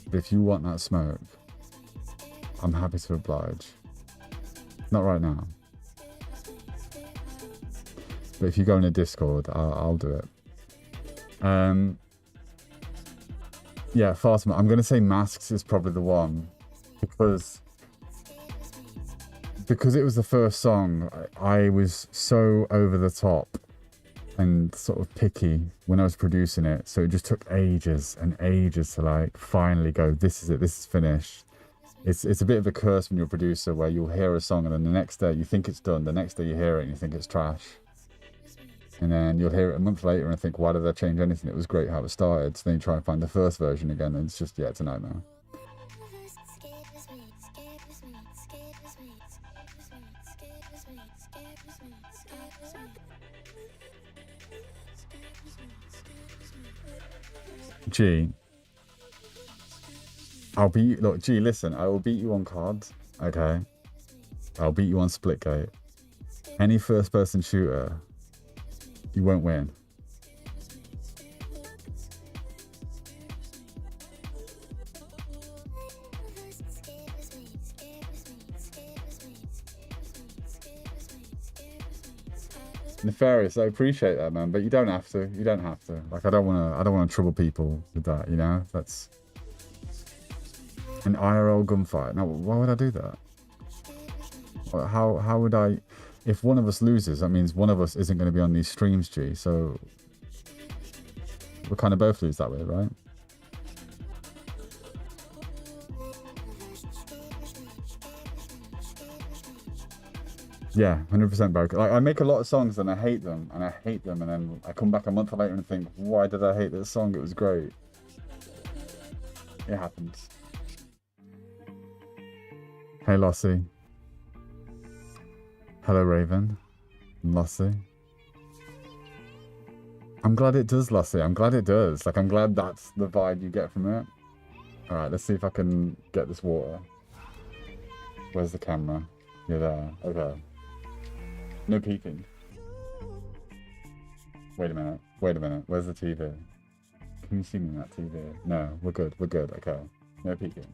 But if you want that smoke, I'm happy to oblige. Not right now. But if you go in a Discord, I'll do it. Yeah, Fatima, I'm going to say Masks is probably the one. Because it was the first song, I was so over the top and sort of picky when I was producing it. So it just took ages and ages to like finally go, this is it, this is finished. It's a bit of a curse when you're a producer where you'll hear a song and then the next day you think it's done, the next day you hear it and you think it's trash. And then you'll hear it a month later and think, why did I change anything? It was great how it started. So then you try and find the first version again and it's just, it's a nightmare. I'll beat you. Look, listen, I will beat you on cards, okay? I'll beat you on Splitgate. Any first-person shooter, you won't win. Nefarious, I appreciate that, man, but you don't have to. You don't have to. Like, I don't want to trouble people with that, you know? That's an IRL gunfight. Now, why would I do that? How would I? If one of us loses, that means one of us isn't going to be on these streams, G. So we'll kind of both lose that way, right? Yeah, 100% broken. Like, I make a lot of songs and I hate them, and then I come back a month later and think, why did I hate this song? It was great. It happens. Hey, Lossie. Hello, Raven. Lossie. I'm glad it does, Lossie. I'm glad it does. Like, I'm glad that's the vibe you get from it. All right, let's see if I can get this water. Where's the camera? You're there. Okay. No peeking. Wait a minute. Where's the TV? Can you see me in that TV? No, we're good. Okay. No peeking.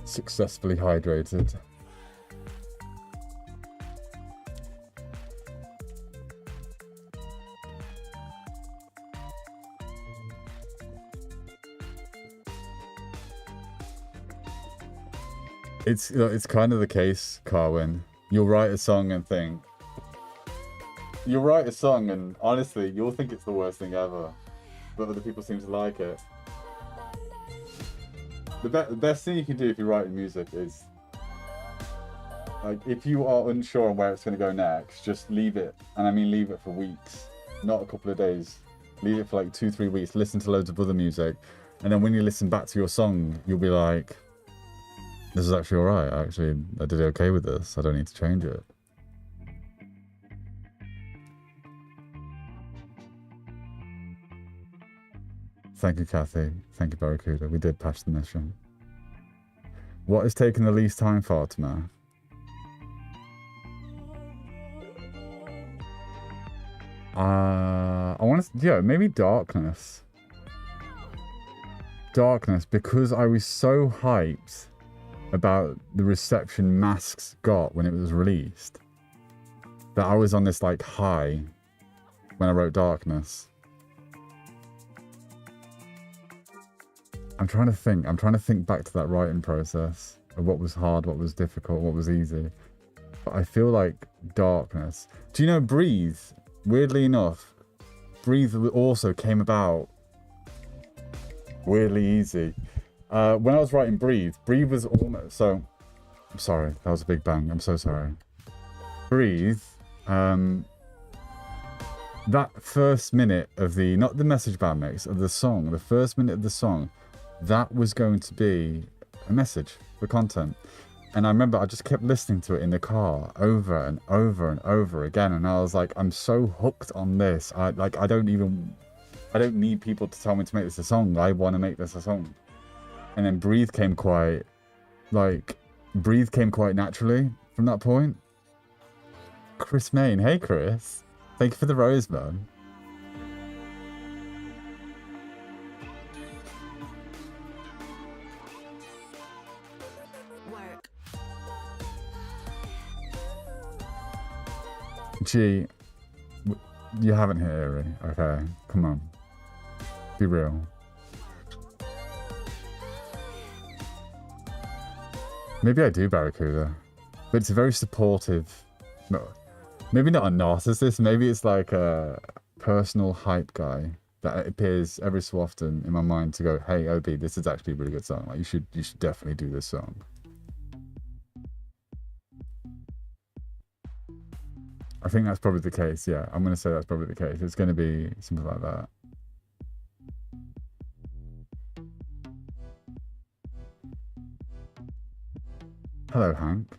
Successfully hydrated. It's kind of the case, Carwin. You'll write a song and think. You'll write a song and honestly, you'll think it's the worst thing ever, but other people seem to like it. The best thing you can do if you're writing music is, like, if you are unsure on where it's going to go next, just leave it. And I mean leave it for weeks, not a couple of days. leave it for like 2-3 weeks, listen to loads of other music, and then when you listen back to your song, you'll be like, this is actually alright. Actually, I did okay with this. I don't need to change it. Thank you, Kathy. Thank you, Barracuda. We did pass the mission. What has taken the least time, Fatima? I want to, yeah, maybe Darkness. Darkness, because I was so hyped about the reception Masks got when it was released that I was on this like high when I wrote Darkness. I'm trying to think back to that writing process of what was hard, what was difficult, what was easy. But I feel like Darkness. Do you know Breathe? Weirdly enough, Breathe also came about weirdly easy. When I was writing Breathe was almost, so, I'm sorry, that was a big bang, I'm so sorry. Breathe, that first minute of the, not the message band mix, of the song, the first minute of the song, that was going to be a message for content. And I remember I just kept listening to it in the car over and over and over again. And I was like, I'm so hooked on this. I don't need people to tell me to make this a song. I want to make this a song. And then Breathe came quite naturally from that point. Chris Main. Hey, Chris. Thank you for the rose, man. Gee, you haven't hit Erie. Okay, come on. Be real. Maybe I do, Barracuda. But it's a very supportive... No, maybe not a narcissist. Maybe it's like a personal hype guy that appears every so often in my mind to go, hey, OB, this is actually a really good song. Like, you should definitely do this song. I think that's probably the case, yeah. I'm going to say that's probably the case. It's going to be something like that. Hello, Hank.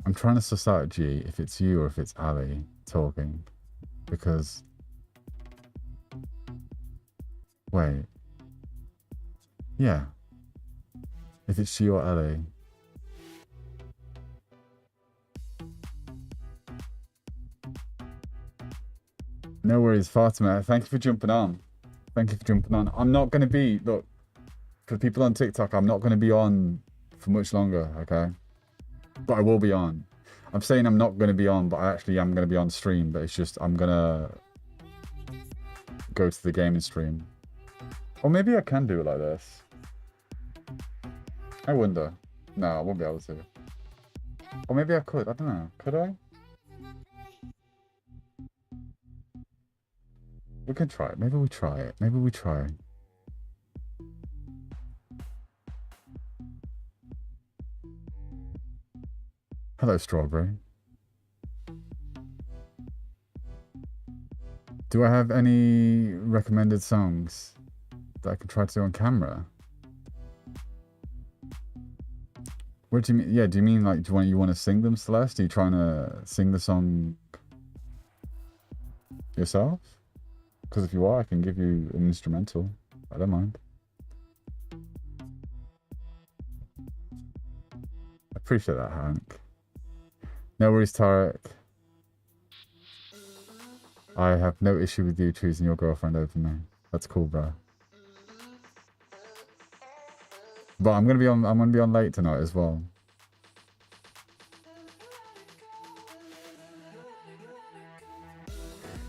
I'm trying to suss out, G, if it's you or if it's Ali talking. Because... Wait. Yeah. If it's you or Ellie. No worries, Fatima. Thank you for jumping on. Thank you for jumping on. I'm not going to be... Look, for people on TikTok, I'm not going to be on for much longer, okay? But I will be on. I'm saying I'm not going to be on, but I actually am going to be on stream. But it's just, I'm going to go to the gaming stream. Or maybe I can do it like this. I wonder. No, I won't be able to. Or maybe I could. I don't know. Could I? We can try it. Maybe we try it. Maybe we try. Hello, Strawberry. Do I have any recommended songs that I can try to do on camera? What do you mean? Yeah, do you mean like, you want to sing them, Celeste? Are you trying to sing the song yourself? Because if you are, I can give you an instrumental. I don't mind. I appreciate that, Hank. No worries, Tarek. I have no issue with you choosing your girlfriend over me. That's cool, bro. But I'm gonna be on late tonight as well.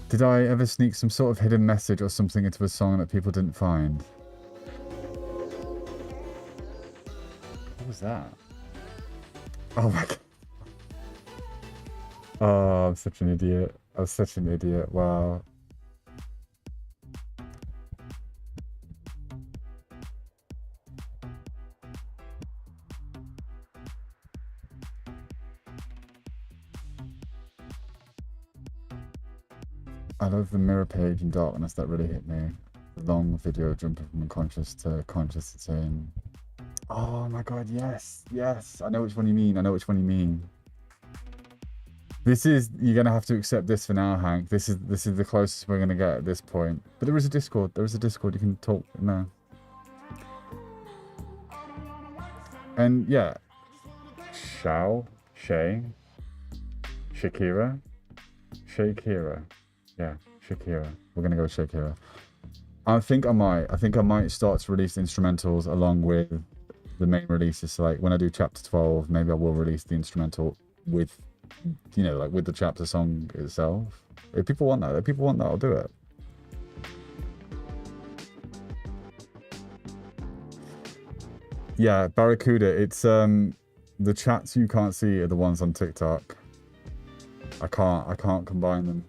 Did I ever sneak some sort of hidden message or something into a song that people didn't find? What was that? Oh my god. Oh, I'm such an idiot. I was such an idiot. Wow. I love the mirror page and darkness that really hit me. Long video jumping from unconscious to conscious in. Oh my god, yes, yes. I know which one you mean. I know which one you mean. This is, you're gonna have to accept this for now, Hank. This is the closest we're gonna get at this point. But there is a Discord. There is a Discord. You can talk in there. And yeah, Shakira. Yeah, Shakira. We're gonna go with Shakira. I think I might start to release instrumentals along with the main releases. So like when I do chapter 12, maybe I will release the instrumental with, you know, like with the chapter song itself. If people want that, I'll do it. Yeah, Barracuda, it's the chats you can't see are the ones on TikTok. I can't combine them.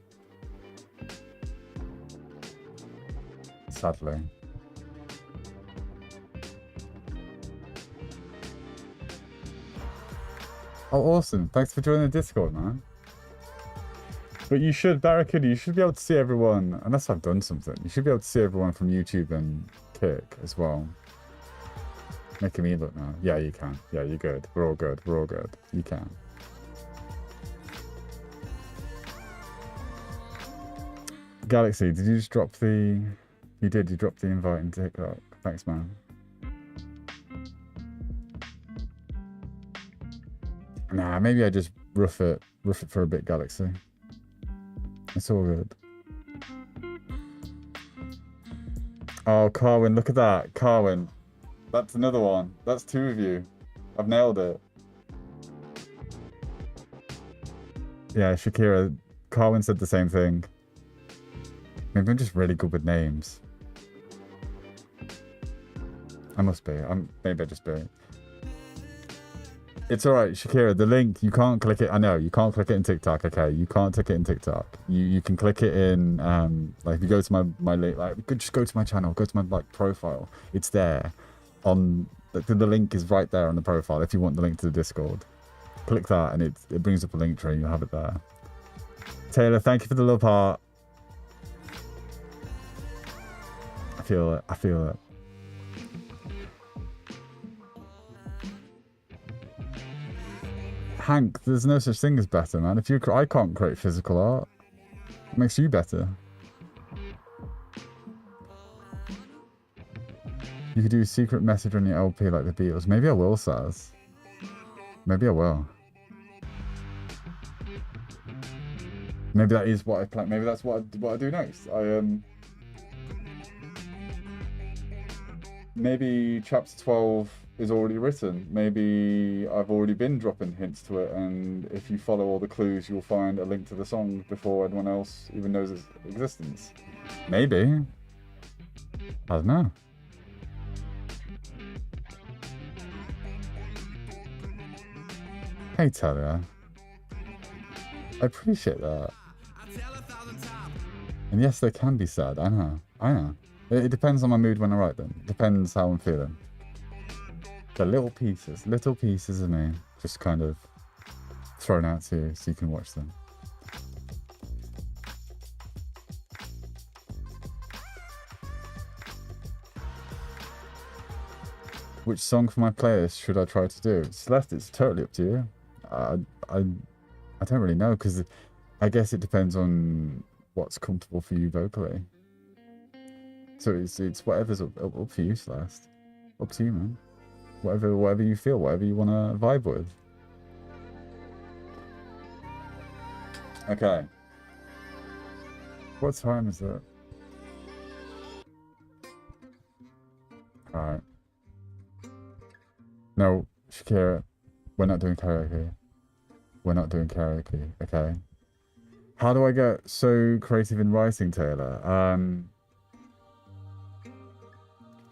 Sadly. Oh, awesome. Thanks for joining the Discord, man. But you should, Barracuda, you should be able to see everyone, unless I've done something, you should be able to see everyone from YouTube and Kick as well. Making me look now. Yeah, you can. Yeah, you're good. We're all good. We're all good. You can. Galaxy, did you just drop the... You did. You dropped the invite in TikTok. Thanks, man. Nah, maybe I just rough it for a bit, Galaxy. It's all good. Oh, Carwin, look at that. Carwin. That's another one. That's two of you. I've nailed it. Yeah, Shakira. Carwin said the same thing. Maybe I'm just really good with names. I must be. Maybe I just be. It's alright, Shakira, the link, you can't click it. I know, you can't click it in TikTok, okay? You can't click it in TikTok. You can click it in, like, if you go to my link, like, just go to my channel, go to my, like, profile. It's there. The link is right there on the profile if you want the link to the Discord. Click that and it brings up a link tree, you'll have it there. Taylor, thank you for the love heart. I feel it. Hank, there's no such thing as better, man. I can't create physical art. It makes you better. You could do a secret message on your LP like the Beatles. Maybe I will, Saz. Maybe I will. Maybe that is what I plan. Maybe that's what I do next. Maybe chapter 12 is already written. Maybe I've already been dropping hints to it, and if you follow all the clues, you'll find a link to the song before anyone else even knows its existence. Maybe. I don't know. Hey, Talia. I appreciate that. And yes, they can be sad. I know. It depends on my mood when I write them. It depends how I'm feeling. The little pieces of me just kind of thrown out to you so you can watch them. Which song for my playlist should I try to do? Celeste, it's totally up to you. I don't really know, because I guess it depends on what's comfortable for you vocally. So it's whatever's up for you, Celeste. Up to you, man. Whatever you feel, whatever you want to vibe with. Okay. What time is it? Alright. No, Shakira, we're not doing karaoke. We're not doing karaoke, okay? How do I get so creative in writing, Taylor?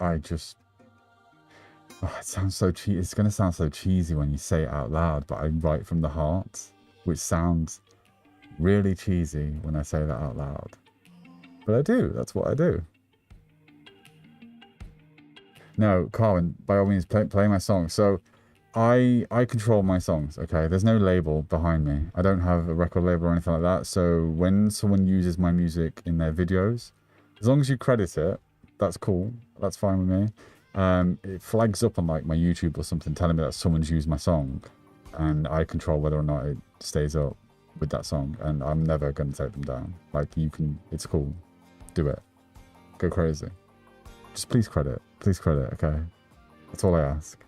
I just... Oh, it sounds so cheesy. It's going to sound so cheesy when you say it out loud, but I write from the heart, which sounds really cheesy when I say that out loud. But I do. That's what I do. No, Carwin, by all means, play my song. So I control my songs, okay? There's no label behind me. I don't have a record label or anything like that. So when someone uses my music in their videos, as long as you credit it, that's cool. That's fine with me. It flags up on like my YouTube or something telling me that someone's used my song, and I control whether or not it stays up with that song, and I'm never going to take them down. Like, you can, it's cool. Do it. Go crazy. Just please credit, okay? That's all I ask.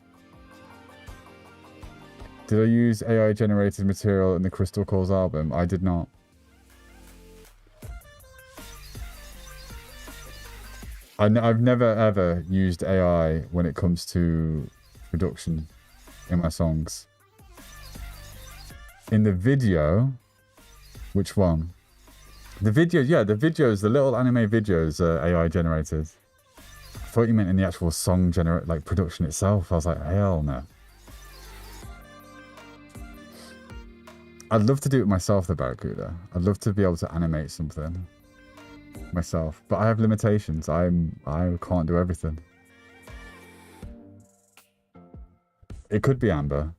Did I use AI generated material in the Crystal Calls album? I did not. I've never ever used AI when it comes to production in my songs. In the video, which one? The video, yeah, the videos, the little anime videos are AI generated. I thought you meant in the actual song like production itself. I was like, hell no. I'd love to do it myself, the Barracuda. I'd love to be able to animate something myself, but I have limitations. I can't do everything. It could be Amber.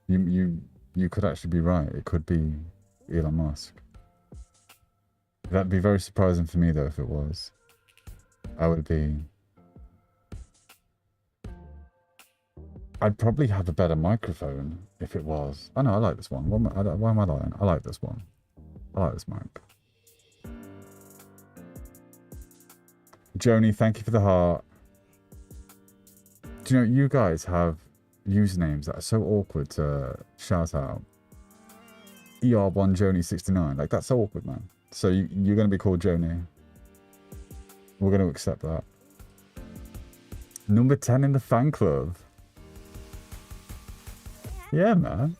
You could actually be right. It could be Elon Musk. That'd be very surprising for me though if it was. I'd probably have a better microphone if it was. Oh no, I like this one. Why am I lying? I like this one. I like this mic. Joni, thank you for the heart. Do you know, you guys have usernames that are so awkward to shout out. ER1 Joni69. Like, that's so awkward, man. So you're going to be called Joni. We're going to accept that. Number 10 in the fan club. Yeah, man.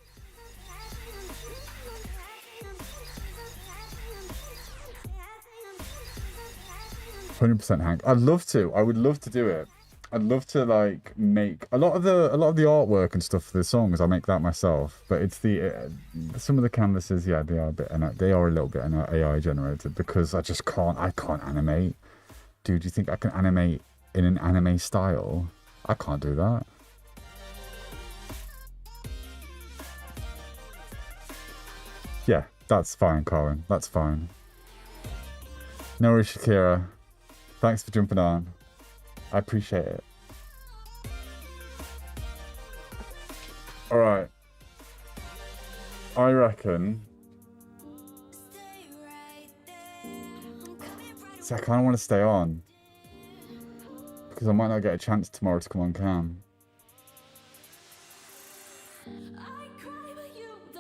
"100% Hank." I'd love to. I would love to do it. I'd love to like make a lot of the artwork and stuff for the songs. I make that myself, but it's the some of the canvases. Yeah, they are a little bit AI generated because I can't animate. Dude, do you think I can animate in an anime style? I can't do that. Yeah, that's fine, Colin. That's fine. No worries, Shakira. Thanks for jumping on. I appreciate it. Alright. I reckon... See, I kind of want to stay on. Because I might not get a chance tomorrow to come on cam.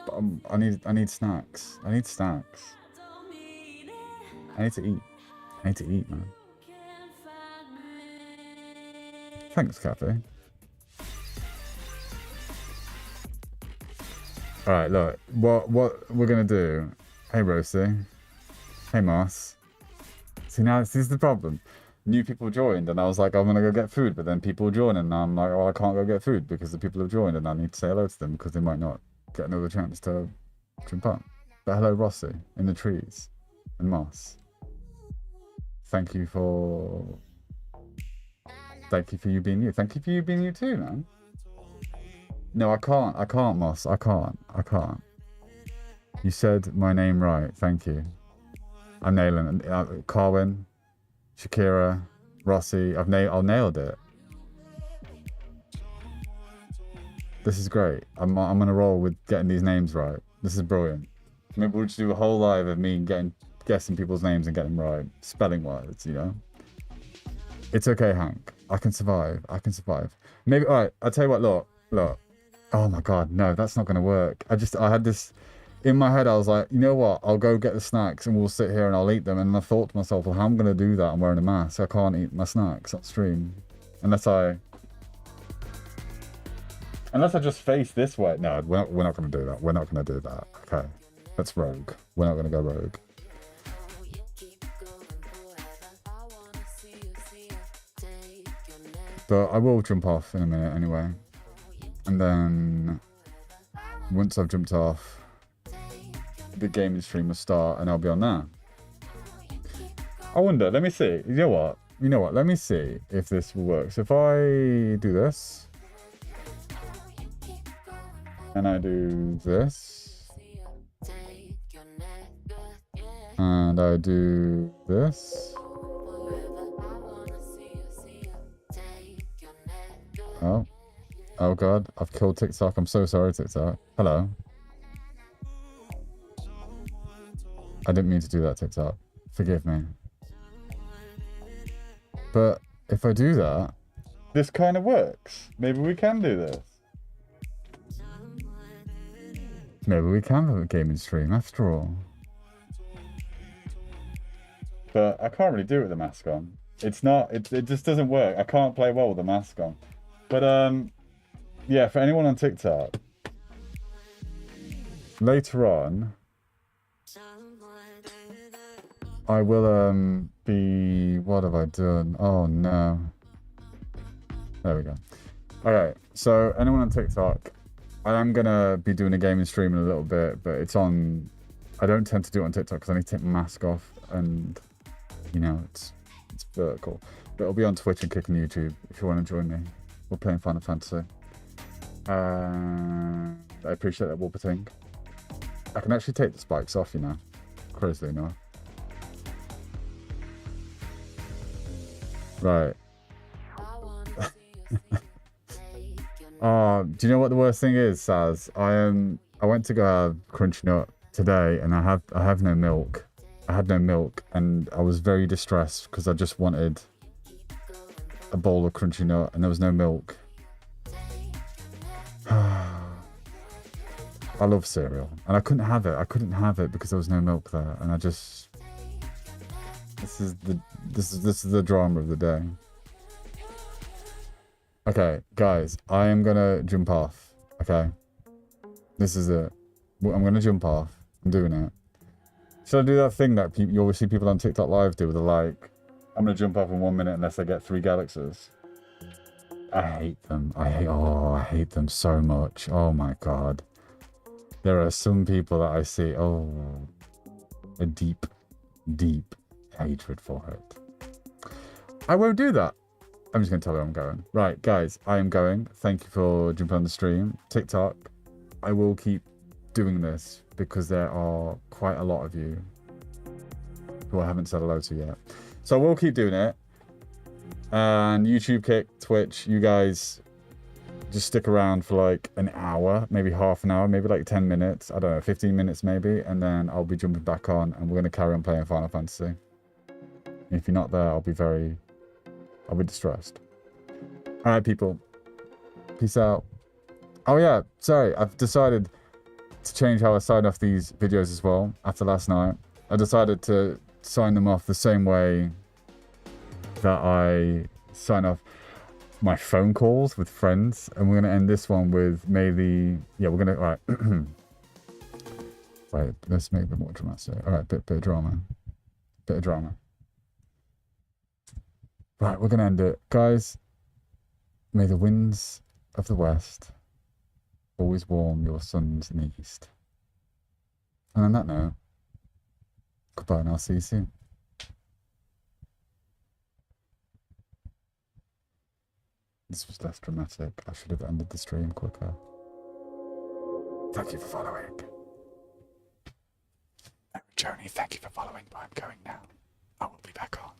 But I need snacks. I need snacks. I need to eat. I need to eat, man. Thanks, Cafe. Alright, look. What we're gonna do... Hey, Rosie. Hey, Moss. See, now this is the problem. New people joined, and I was like, I'm gonna go get food, but then people join, and I'm like, oh, I can't go get food because the people have joined, and I need to say hello to them because they might not get another chance to jump up. But hello, Rossi, in the trees, and Moss. Thank you for you being you. Thank you for you being you too, man. No, I can't, Moss. I can't. You said my name right. Thank you. I'm nailing it. Carwin, Shakira, Rossi. I've nailed it. This is great. I'm gonna roll with getting these names right. This is brilliant. Maybe we'll just do a whole live of me guessing people's names and getting them right, spelling wise. You know. It's okay, Hank. I can survive. Maybe. All right. I'll tell you what. Look. Oh my God, no, that's not gonna work. I had this in my head. I was like, you know what? I'll go get the snacks and we'll sit here and I'll eat them. And I thought to myself, well, how am I gonna do that? I'm wearing a mask. I can't eat my snacks on stream unless I just face this way. No, we're not gonna do that. We're not gonna do that. Okay, that's rogue. We're not gonna go rogue. But I will jump off in a minute anyway. And then once I've jumped off, the gaming stream will start and I'll be on there. I wonder, let me see. You know what? Let me see if this will work. So if I do this. And I do this. And I do this. Oh. Oh god, I've killed TikTok. I'm so sorry, TikTok. Hello. I didn't mean to do that, TikTok. Forgive me. But if I do that, this kind of works. Maybe we can do this. Maybe we can have a gaming stream after all. But I can't really do it with the mask on. It's not, it just doesn't work. I can't play well with the mask on. But yeah, for anyone on TikTok, later on, I will be, what have I done? Oh no. There we go. Okay, so anyone on TikTok, I am gonna be doing a gaming stream in a little bit, but it's on, I don't tend to do it on TikTok because I need to take my mask off and, you know, it's vertical. But it'll be on Twitch and Kick and YouTube if you want to join me. We're playing Final Fantasy. I appreciate that whooper thing. I can actually take the spikes off, you know. Crazily enough. Right. Oh, do you know what the worst thing is, Saz? I went to go have Crunch Nut today and I have no milk. I had no milk and I was very distressed because I just wanted a bowl of Crunchy Nut and there was no milk. I love cereal and I couldn't have it. I couldn't have it because there was no milk there, and I just, this is the drama of the day. Okay, guys, I am gonna jump off. Okay, this is it. I'm gonna jump off. I'm doing it. Should I do that thing that you always see people on TikTok Live do? They're like, I'm gonna jump off in 1 minute unless I get 3 galaxies. I hate them. I hate them so much. Oh my god. There are some people that I see, a deep, deep hatred for it. I won't do that. I'm just going to tell you I'm going. Right, guys, I am going. Thank you for jumping on the stream. TikTok, I will keep doing this because there are quite a lot of you who I haven't said hello to yet. So we'll keep doing it. And YouTube, Kick, Twitch, you guys just stick around for like an hour, maybe half an hour, maybe like 10 minutes. I don't know, 15 minutes maybe. And then I'll be jumping back on and we're going to carry on playing Final Fantasy. If you're not there, I'll be distressed. All right, people. Peace out. Oh yeah, sorry. I've decided to change how I sign off these videos as well after last night. I decided to sign them off the same way that I sign off my phone calls with friends, and we're going to end this one with we're going to, all right. Wait, let's make it more dramatic. All right, bit of drama. Bit of drama. Right, we're going to end it. Guys, may the winds of the west always warm your suns in the east. And on that note, goodbye and I'll see you soon. This was less dramatic. I should have ended the stream quicker. Thank you for following. Joni, thank you for following, but I'm going now. I will be back on.